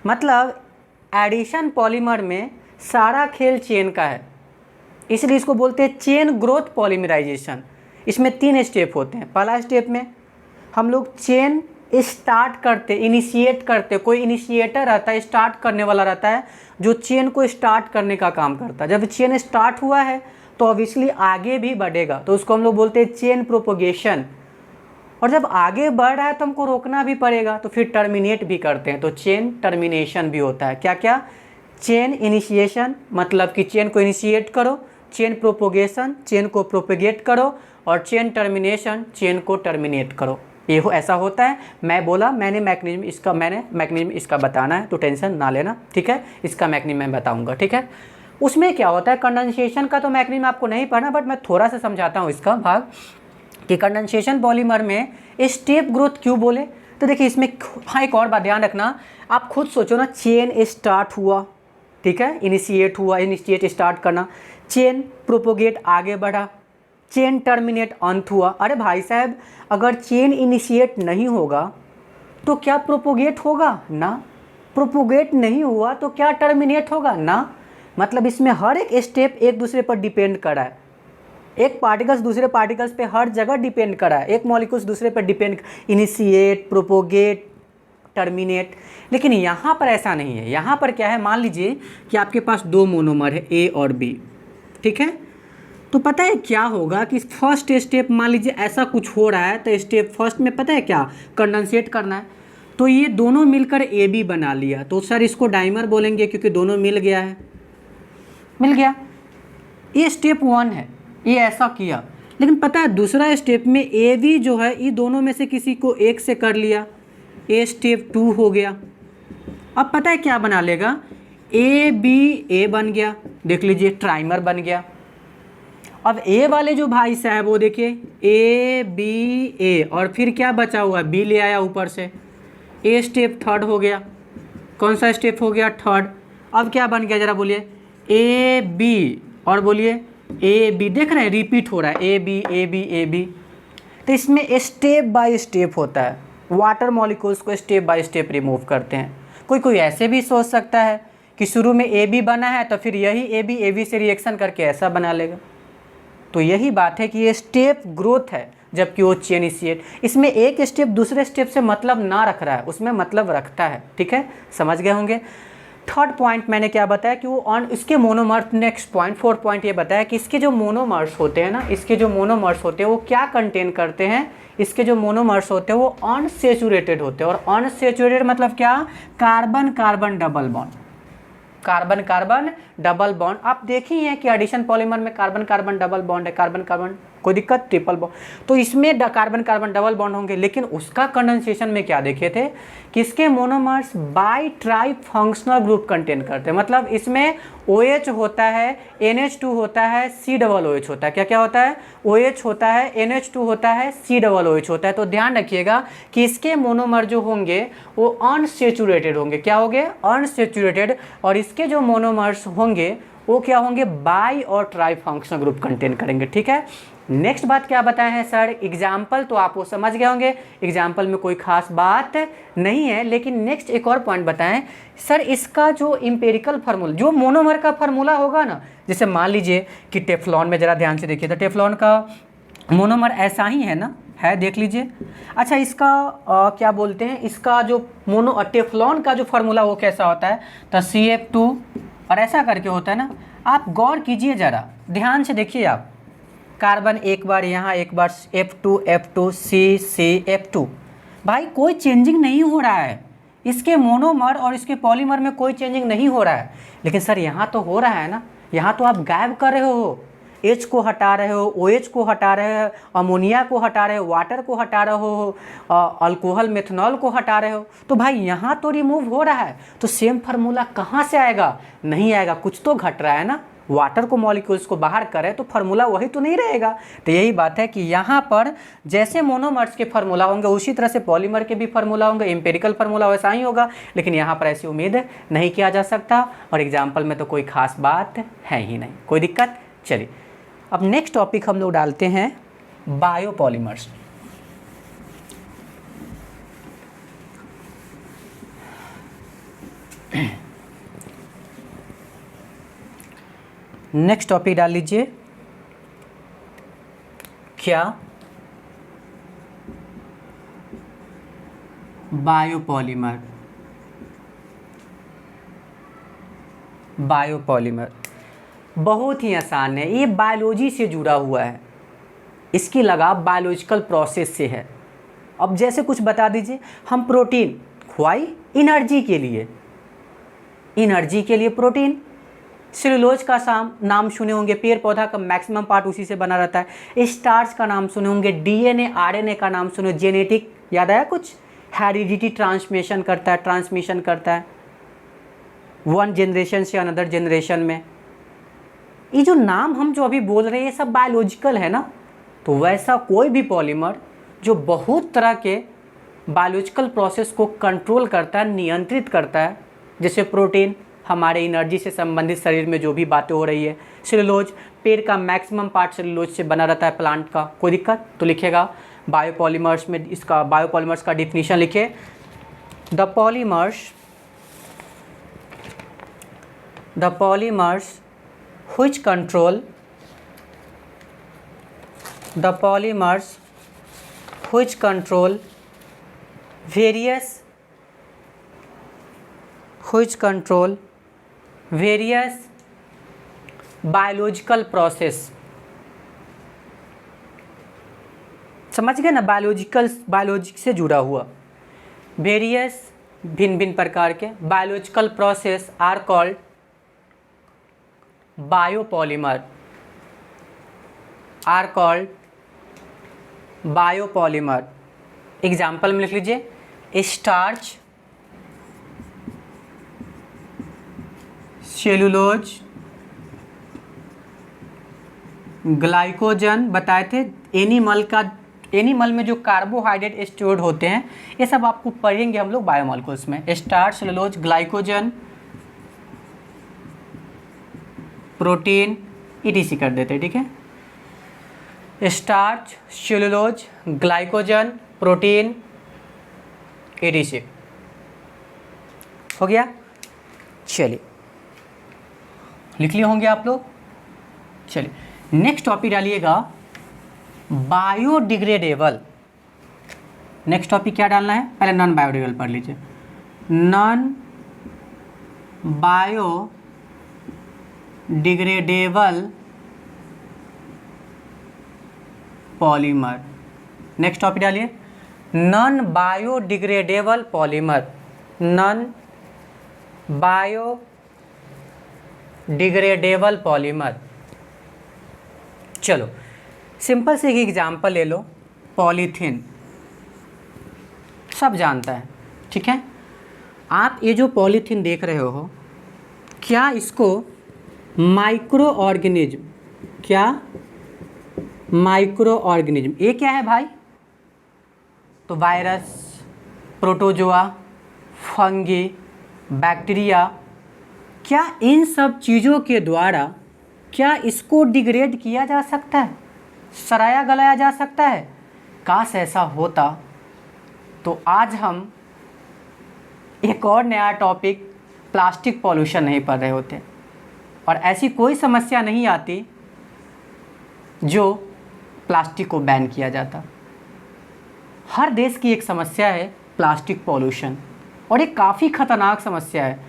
मतलब एडिशन पॉलीमर में सारा खेल चेन का है, इसलिए इसको बोलते हैं चेन ग्रोथ पॉलीमराइजेशन। इसमें 3 स्टेप होते हैं। पहला स्टेप में हम लोग चेन स्टार्ट करते, इनिशिएट करते, कोई इनिशिएटर रहता है, स्टार्ट करने वाला रहता है, जो चेन को स्टार्ट करने का काम करता है। जब चेन स्टार्ट हुआ है तो ऑब्वियसली आगे भी बढ़ेगा, तो उसको हम लोग बोलते हैं चेन प्रोपोगेशन। और जब आगे बढ़ रहा है तो हमको रोकना भी पड़ेगा, तो फिर टर्मिनेट भी करते हैं, तो चेन टर्मिनेशन भी होता है। क्या क्या? चेन इनिशिएशन, मतलब कि चेन को इनिशिएट करो, चेन प्रोपोगेशन, चेन को प्रोपोगेट करो, और चेन टर्मिनेशन, चेन को टर्मिनेट करो। ये ऐसा होता है। मैंने मैकेनिज्म इसका बताना है, तो टेंशन ना लेना, ठीक है। इसका मैकेनिज्म मैं बताऊंगा, ठीक है। उसमें क्या होता है, कंडेंसेशन का तो मैकेनिज्म आपको नहीं पढ़ना, बट मैं थोड़ा सा समझाता हूँ इसका भाग कि कंडेंसेशन पॉलीमर में स्टेप ग्रोथ क्यों बोले। तो देखिए इसमें हाँ एक और बात ध्यान रखना, आप खुद सोचो ना, चेन स्टार्ट हुआ, ठीक है, इनिशिएट हुआ, इनिशिएट स्टार्ट करना, चेन प्रोपोगेट आगे बढ़ा, चेन टर्मिनेट अंत हुआ। अरे भाई साहब, अगर चेन इनिशिएट नहीं होगा तो क्या प्रोपोगेट होगा? ना। प्रोपोगेट नहीं हुआ तो क्या टर्मिनेट होगा? ना। मतलब इसमें हर एक स्टेप एक दूसरे पर डिपेंड कर रहा है, एक पार्टिकल्स दूसरे पार्टिकल्स पे हर जगह डिपेंड कर रहा है, एक मॉलिक्यूल्स दूसरे पर डिपेंड, इनिशिएट, प्रोपोगेट, टर्मिनेट। लेकिन यहाँ पर ऐसा नहीं है। यहाँ पर क्या है, मान लीजिए कि आपके पास दो मोनोमर है ए और बी, ठीक है। तो पता है क्या होगा कि फर्स्ट स्टेप मान लीजिए ऐसा कुछ हो रहा है, तो स्टेप फर्स्ट में पता है क्या, कंडेंसेट करना है। तो ये दोनों मिलकर ए बी बना लिया, तो सर इसको डाइमर बोलेंगे क्योंकि दोनों मिल गया है, मिल गया। ये स्टेप 1 है, ये ऐसा किया। लेकिन पता है दूसरा स्टेप में ए बी जो है ये दोनों में से किसी को एक से कर लिया, ए स्टेप 2 हो गया। अब पता है क्या बना लेगा, ए बी ए बन गया, देख लीजिए ट्राइमर बन गया। अब ए वाले जो भाई साहब वो देखिए ए बी ए, और फिर क्या बचा हुआ, बी ले आया ऊपर से, ए स्टेप 3rd हो गया। कौन सा स्टेप हो गया, 3rd। अब क्या बन गया जरा बोलिए, ए बी, और बोलिए ए बी, देख रहे हैं रिपीट हो रहा है, A B A B A B. तो इसमें स्टेप बाय स्टेप होता है, वाटर मॉलिक्यूल्स को स्टेप बाय स्टेप रिमूव करते हैं। कोई कोई ऐसे भी सोच सकता है कि शुरू में ए बी बना है तो फिर यही ए बी से रिएक्शन करके ऐसा बना लेगा। तो यही बात है कि ये स्टेप ग्रोथ है, जबकि वो चेन इनिशिएट। इसमें एक स्टेप दूसरे स्टेप से मतलब ना रख रहा है, उसमें मतलब रखता है, ठीक है, समझ गए होंगे। 3rd पॉइंट मैंने क्या बताया कि वो ऑन इसके monomers, next point 4th point ये बताया कि इसके जो मोनोमर्स होते हैं ना, इसके जो मोनोमर्स होते हैं वो क्या कंटेन करते हैं, इसके जो मोनोमर्स होते हैं वो अनसेचुरेटेड होते हैं। और अनसेचुरेटेड मतलब क्या, carbon carbon double bond, carbon carbon double bond. आप देखिए हैं कि एडिशन पॉलीमर में कार्बन कार्बन डबल बॉन्ड है, कार्बन कार्बन, कोई दिक्कत, ट्रिपल बॉन्ड। तो इसमें कार्बन कार्बन डबल बॉन्ड होंगे। लेकिन उसका कंडेंसेशन में क्या देखे थे कि इसके monomers by try functional group contain करते हैं। मतलब इसमें OH होता है, NH2 होता है, COOH होता है। क्या क्या होता है, OH होता है, NH2 होता है, COOH होता है। तो ध्यान रखिएगा कि इसके मोनोमर जो होंगे वो अनसेचुरेटेड होंगे। क्या होंगे, अनसेचुरेटेड। और इसके जो मोनोमर्स होंगे वो क्या होंगे, by or tri functional group contain करेंगे, ठीक है। नेक्स्ट बात क्या बताए हैं सर, एग्जाम्पल तो आप वो समझ गए होंगे, एग्जाम्पल में कोई खास बात नहीं है। लेकिन नेक्स्ट एक और पॉइंट बताएं सर, इसका जो इम्पेरिकल फार्मूला, जो मोनोमर का फार्मूला होगा ना, जैसे मान लीजिए कि टेफ्लॉन में, ज़रा ध्यान से देखिए तो टेफ्लॉन का मोनोमर ऐसा ही है ना, है, देख लीजिए। अच्छा इसका क्या बोलते हैं, इसका जो टेफ्लॉन का जो फार्मूला वो कैसा होता है, तो CF2 और ऐसा करके होता है ना। आप गौर कीजिए ज़रा, ध्यान से देखिए आप, कार्बन एक बार यहाँ, एक बार F2 F2 C F2, भाई कोई चेंजिंग नहीं हो रहा है, इसके मोनोमर और इसके पॉलीमर में कोई चेंजिंग नहीं हो रहा है। लेकिन सर यहाँ तो हो रहा है ना, यहाँ तो आप गायब कर रहे हो, H को हटा रहे हो, OH को हटा रहे हो, अमोनिया को हटा रहे हो, वाटर को हटा रहे हो, अल्कोहल मेथनॉल को हटा रहे हो। तो भाई यहाँ तो रिमूव हो रहा है, तो सेम फार्मूला कहाँ से आएगा, नहीं आएगा, कुछ तो घट रहा है ना। वाटर को मॉलिक्यूल्स को बाहर करे तो फार्मूला वही तो नहीं रहेगा। तो यही बात है कि यहाँ पर जैसे मोनोमर्स के फार्मूला होंगे उसी तरह से पॉलीमर के भी फार्मूला होंगे, एम्पेरिकल फार्मूला वैसा ही होगा। लेकिन यहाँ पर ऐसी उम्मीद नहीं किया जा सकता, और एग्जाम्पल में तो कोई खास बात है ही नहीं, कोई दिक्कत। चलिए अब नेक्स्ट टॉपिक हम लोग डालते हैं बायोपॉलीमर्स। नेक्स्ट टॉपिक डाल लीजिए, क्या, बायोपॉलीमर। बायोपॉलीमर बहुत ही आसान है, ये बायोलॉजी से जुड़ा हुआ है, इसकी लगाव बायोलॉजिकल प्रोसेस से है। अब जैसे कुछ बता दीजिए, हम प्रोटीन खुआई एनर्जी के लिए, एनर्जी के लिए प्रोटीन। सेलुलोज का नाम सुने होंगे, पेड़ पौधा का मैक्सिमम पार्ट उसी से बना रहता है। स्टार्च का नाम सुने होंगे, DNA RNA का नाम सुने, जेनेटिक याद आया कुछ, हेरिडिटी ट्रांसमिशन करता है, ट्रांसमिशन करता है वन जनरेशन से अनदर जनरेशन में। ये जो नाम हम जो अभी बोल रहे हैं ये सब बायोलॉजिकल है ना। तो वैसा कोई भी पॉलीमर जो बहुत तरह के बायोलॉजिकल प्रोसेस को कंट्रोल करता है, नियंत्रित करता है, जैसे प्रोटीन हमारे एनर्जी से संबंधित शरीर में जो भी बातें हो रही है, सेलुलोज पेड़ का मैक्सिमम पार्ट सेलुलोज से बना रहता है, प्लांट का, कोई दिक्कत। तो लिखेगा बायोपॉलीमर्स में, इसका बायोपॉलीमर्स का डिफिनीशन लिखे, the polymers the polymers which control the polymers which control various biological process। समझ गए ना, बायोलॉजिक से जुड़ा हुआ वेरियस भिन्न भिन्न प्रकार के biological process are called biopolymer, are called biopolymer. Example में लिख लीजिए स्टार्च, सेलुलोज, ग्लाइकोजन बताए थे। एनिमल में जो कार्बोहाइड्रेट स्टोर्ड होते हैं ये सब आपको पढ़ेंगे हम लोग बायोमॉलिक्यूल्स में। Starch, cellulose, glycogen, protein ETC कर देते हैं, ठीक है। Starch, cellulose, glycogen, protein ETC हो गया। चलिए लिख लिए होंगे आप लोग। चलिए नेक्स्ट टॉपिक डालिएगा बायोडिग्रेडेबल। नेक्स्ट टॉपिक क्या डालना है, पहले नॉन बायोडिग्रेडेबल पढ़ लीजिए। Non biodegradable polymer. Next topic डालिए non biodegradable polymer. Non biodegradable polymer. चलो सिंपल से एक एग्जांपल ले लो, पॉलीथीन सब जानता है, ठीक है। आप ये जो पॉलीथीन देख रहे हो, क्या इसको माइक्रो ऑर्गेनिज्म, क्या माइक्रो ऑर्गेनिज्म, ये क्या है भाई, तो वायरस, प्रोटोजोआ, फंगी, बैक्टीरिया, क्या इन सब चीज़ों के द्वारा क्या इसको डिग्रेड किया जा सकता है, सराया गलाया जा सकता है? काश ऐसा होता तो आज हम एक और नया टॉपिक प्लास्टिक पॉल्यूशन नहीं पढ़ रहे होते, और ऐसी कोई समस्या नहीं आती जो प्लास्टिक को बैन किया जाता। हर देश की एक समस्या है प्लास्टिक पॉल्यूशन, और ये काफ़ी ख़तरनाक समस्या है,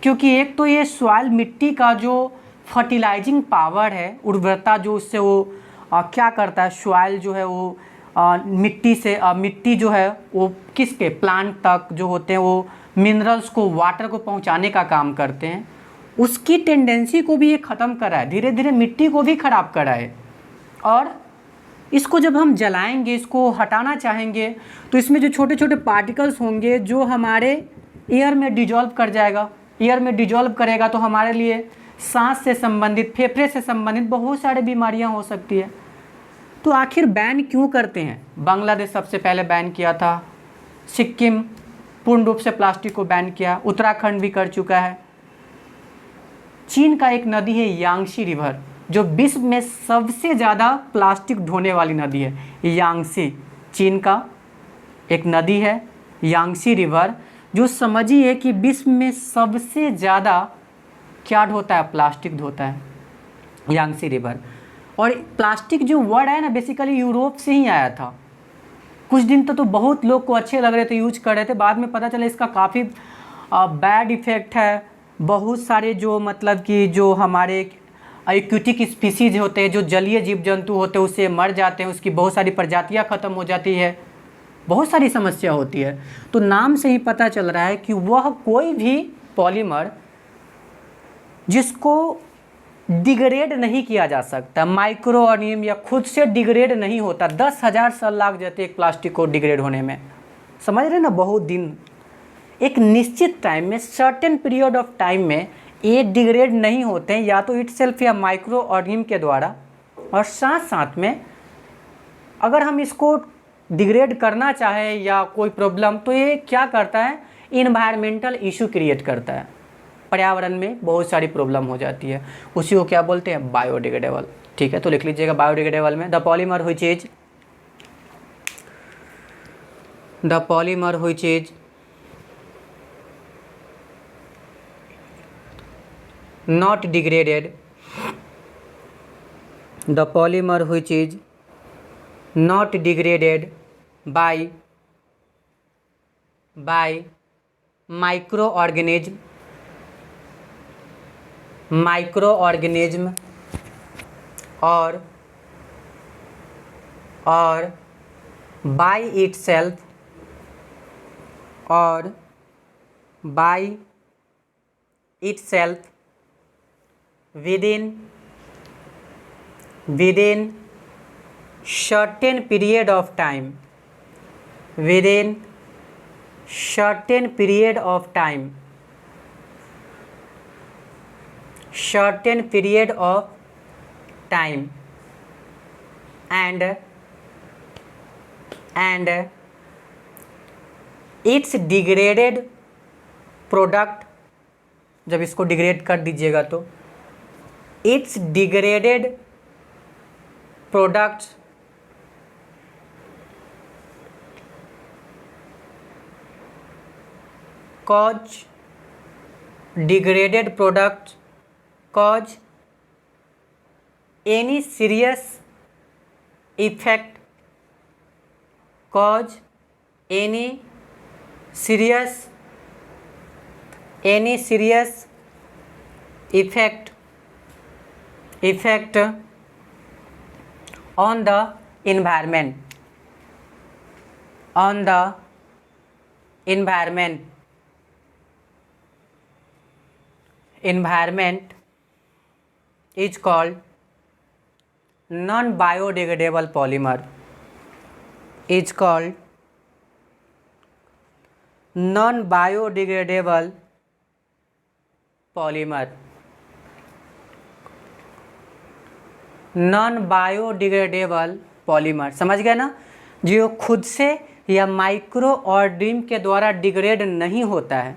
क्योंकि एक तो ये सॉइल मिट्टी का जो फर्टिलाइजिंग पावर है, उर्वरता जो उससे वो क्या करता है, सॉइल जो है वो मिट्टी जो है वो किसके प्लांट तक जो होते हैं वो मिनरल्स को, वाटर को पहुंचाने का काम करते हैं, उसकी टेंडेंसी को भी ये ख़त्म करा है, धीरे धीरे मिट्टी को भी ख़राब करा है। और इसको जब हम जलाएंगे, इसको हटाना चाहेंगे, तो इसमें जो छोटे छोटे पार्टिकल्स होंगे जो हमारे एयर में डिजॉल्व कर जाएगा। एयर में डिजॉल्व करेगा तो हमारे लिए सांस से संबंधित, फेफड़े से संबंधित बहुत सारी बीमारियां हो सकती है। तो आखिर बैन क्यों करते हैं? बांग्लादेश सबसे पहले बैन किया था, सिक्किम पूर्ण रूप से प्लास्टिक को बैन किया, उत्तराखंड भी कर चुका है। चीन का एक नदी है यांगसी रिवर, जो विश्व में सबसे ज़्यादा प्लास्टिक ढोने वाली नदी है। यांगसी चीन का एक नदी है, यांगसी रिवर, जो समझिए कि विश्व में सबसे ज़्यादा क्या ढोता है, प्लास्टिक ढोता है, यांगसी रिवर। और प्लास्टिक जो वर्ड है ना, बेसिकली यूरोप से ही आया था। कुछ दिन तो बहुत लोग को अच्छे लग रहे थे, यूज कर रहे थे, बाद में पता चला इसका काफ़ी बैड इफ़ेक्ट है। बहुत सारे जो मतलब कि जो हमारे एक्वेटिक स्पीसीज होते हैं, जो जलीय जीव जंतु होते हैं, उससे मर जाते हैं, उसकी बहुत सारी प्रजातियाँ ख़त्म हो जाती है, बहुत सारी समस्या होती है। तो नाम से ही पता चल रहा है कि वह कोई भी पॉलीमर जिसको डिग्रेड नहीं किया जा सकता, माइक्रो ऑर्गेनिज्म या खुद से डिग्रेड नहीं होता। 10,000 साल लग जाते एक प्लास्टिक को डिग्रेड होने में, समझ रहे ना, बहुत दिन। एक निश्चित टाइम में, सर्टेन पीरियड ऑफ टाइम में ये डिग्रेड नहीं होते हैं, या तो इटसेल्फ या माइक्रो ऑर्गेनिज्म के द्वारा। और साथ साथ में अगर हम इसको डिग्रेड करना चाहें या कोई प्रॉब्लम, तो ये क्या करता है, इन्वायरमेंटल इशू क्रिएट करता है, पर्यावरण में बहुत सारी प्रॉब्लम हो जाती है। उसी को क्या बोलते हैं, बायोडिग्रेडेबल। ठीक है, तो लिख लीजिएगा बायोडिग्रेडेबल में the polymer which not degraded, the polymer which is not degraded by microorganism or by itself within certain period of time, and its degraded product, जब इसको डिग्रेड कर दीजिएगा तो it's degraded products cause any serious effect, effect on the environment, is called non-biodegradable polymer, समझ गए ना, जो खुद से या माइक्रो ऑर्गेनिज्म के द्वारा डिग्रेड नहीं होता है।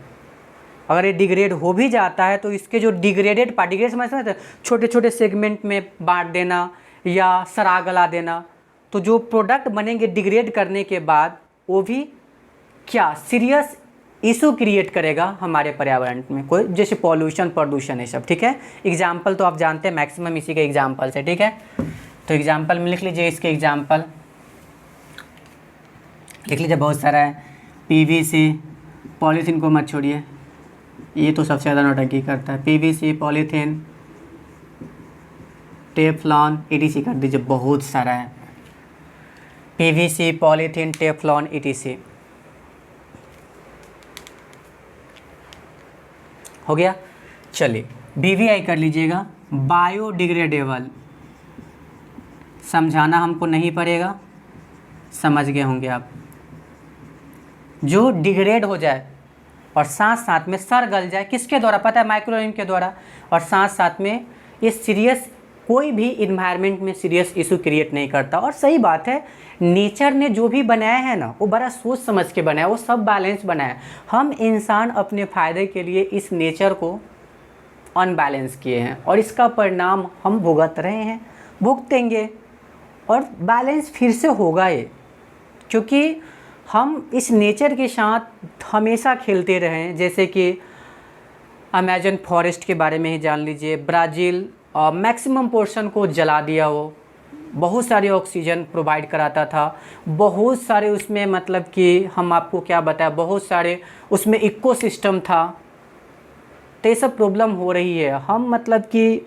अगर ये डिग्रेड हो भी जाता है तो इसके जो डिग्रेडेड पार्टिकल्स समझते हैं, छोटे छोटे सेगमेंट में बांट देना या सरा गला देना, तो जो प्रोडक्ट बनेंगे डिग्रेड करने के बाद वो भी क्या सीरियस इशू क्रिएट करेगा हमारे पर्यावरण में, कोई जैसे पॉल्यूशन, प्रदूषण है सब। ठीक है, एग्जाम्पल तो आप जानते हैं मैक्सिमम इसी के एग्जाम्पल से। ठीक है, तो एग्जाम्पल में लिख लीजिए, इसके एग्जाम्पल लिख लीजिए, बहुत सारा है। पीवीसी, पॉलीथीन को मत छोड़िए, ये तो सबसे ज़्यादा नौटंकी करता है। पीवीसी, पॉलीथीन, टेफ्लॉन, ईटीसी कर दीजिए, बहुत सारा है। पीवीसी, पॉलीथीन, टेफ्लॉन, ईटीसी हो गया। चलिए बीवीआई कर लीजिएगा, बायोडिग्रेडेबल। समझाना हमको नहीं पड़ेगा, समझ गए होंगे आप। जो डिग्रेड हो जाए और साथ साथ में सड़ गल जाए, किसके द्वारा पता है? माइक्रोऑर्गेनिज्म के द्वारा। और साथ साथ में ये सीरियस कोई भी इन्वायरमेंट में सीरियस इशू क्रिएट नहीं करता। और सही बात है, नेचर ने जो भी बनाया है ना, वो बड़ा सोच समझ के बनाया, वो सब बैलेंस बनाया। हम इंसान अपने फ़ायदे के लिए इस नेचर को अनबैलेंस किए हैं और इसका परिणाम हम भुगत रहे हैं, भुगतेंगे और बैलेंस फिर से होगा ये, क्योंकि हम इस नेचर के साथ हमेशा खेलते रहे हैं। जैसे कि अमेजन फॉरेस्ट के बारे में ही जान लीजिए, ब्राज़ील मैक्सिमम पोर्शन को जला दिया, वो बहुत सारे ऑक्सीजन प्रोवाइड कराता था, बहुत सारे उसमें मतलब कि हम आपको क्या बताएं, बहुत सारे उसमें इकोसिस्टम था। तो ये सब प्रॉब्लम हो रही है। हम मतलब कि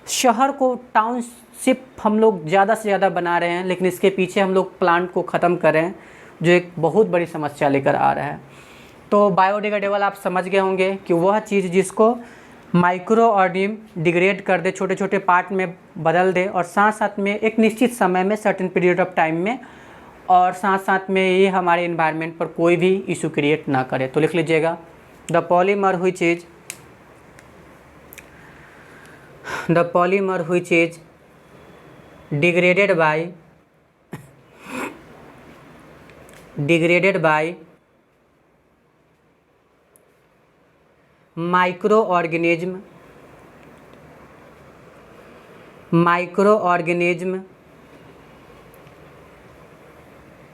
शहर को टाउनशिप हम लोग ज़्यादा से ज़्यादा बना रहे हैं, लेकिन इसके पीछे हम लोग प्लांट को ख़त्म कर रहे हैं, जो एक बहुत बड़ी समस्या लेकर आ रहा है। तो बायोडिग्रेडेबल आप समझ गए होंगे कि वह चीज़ जिसको माइक्रो ऑर्गेनिज्म डिग्रेड कर दे, छोटे छोटे पार्ट में बदल दे, और साथ साथ में एक निश्चित समय में, सर्टेन पीरियड ऑफ टाइम में, और साथ साथ में ये हमारे इन्वायरमेंट पर कोई भी इशू क्रिएट ना करे। तो लिख लीजिएगा, the polymer which is degraded by microorganism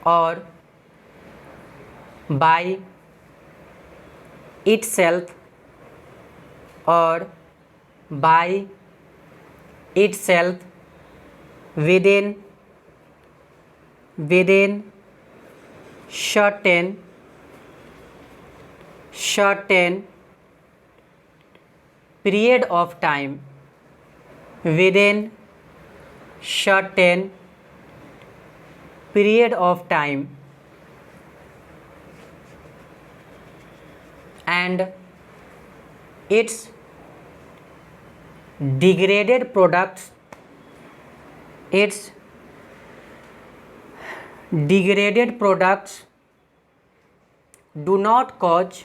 और by itself by itself within certain period of time, within certain period of time, and its degraded products do not cause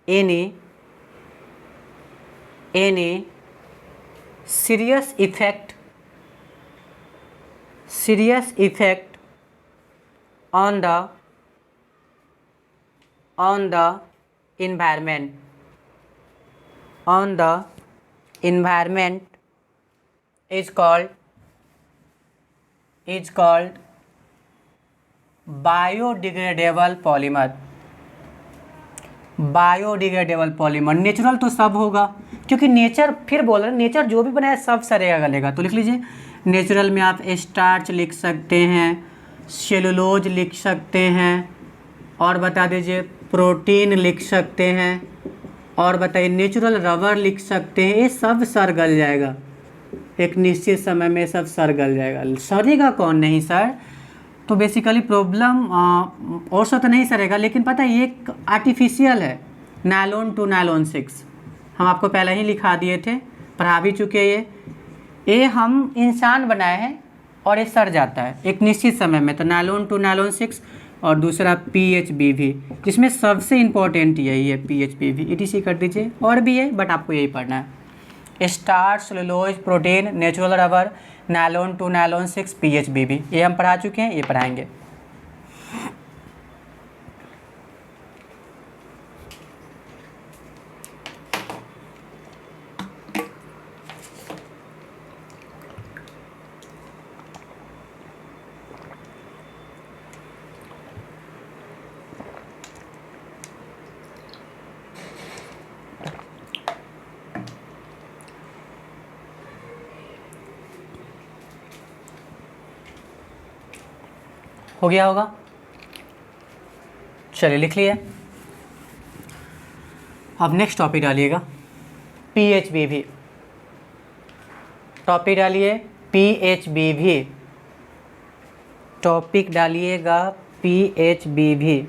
any serious effect on the environment. Is called biodegradable polymer. Natural तो सब होगा, क्योंकि nature, फिर बोल रहे हैं nature जो भी बनाया सब सरेगा गलेगा। तो लिख लीजिए नेचुरल में आप स्टार्च लिख सकते हैं, सेलुलोज लिख सकते हैं, और बता दीजिए प्रोटीन लिख सकते हैं, और बताइए नेचुरल रबर लिख सकते हैं। ये सब सर गल जाएगा, एक निश्चित समय में सब सर गल जाएगा। सरेगा कौन नहीं सर? तो बेसिकली प्रॉब्लम और सब तो नहीं सरेगा, लेकिन पता है ये एक आर्टिफिशियल है, नायलॉन टू नायलॉन 6 हम आपको पहले ही लिखा दिए थे, पढ़ा भी चुके। ये हम इंसान बनाए हैं और ये सड़ जाता है एक निश्चित समय में। तो नायलॉन टू नायलॉन 6 और दूसरा PHBV, जिसमें सबसे इम्पोर्टेंट यही है PHBV। ETC कर दीजिए, और भी है बट आपको यही पढ़ना है। Starch, cellulose, protein, natural rubber, nylon two nylon 6, PHBV, ये हम पढ़ा चुके हैं, ये पढ़ाएंगे। हो गया होगा, चलिए लिख लिए। अब नेक्स्ट टॉपिक डालिएगा PHBV। टॉपिक डालिए PHBV, टॉपिक डालिएगा PHBV।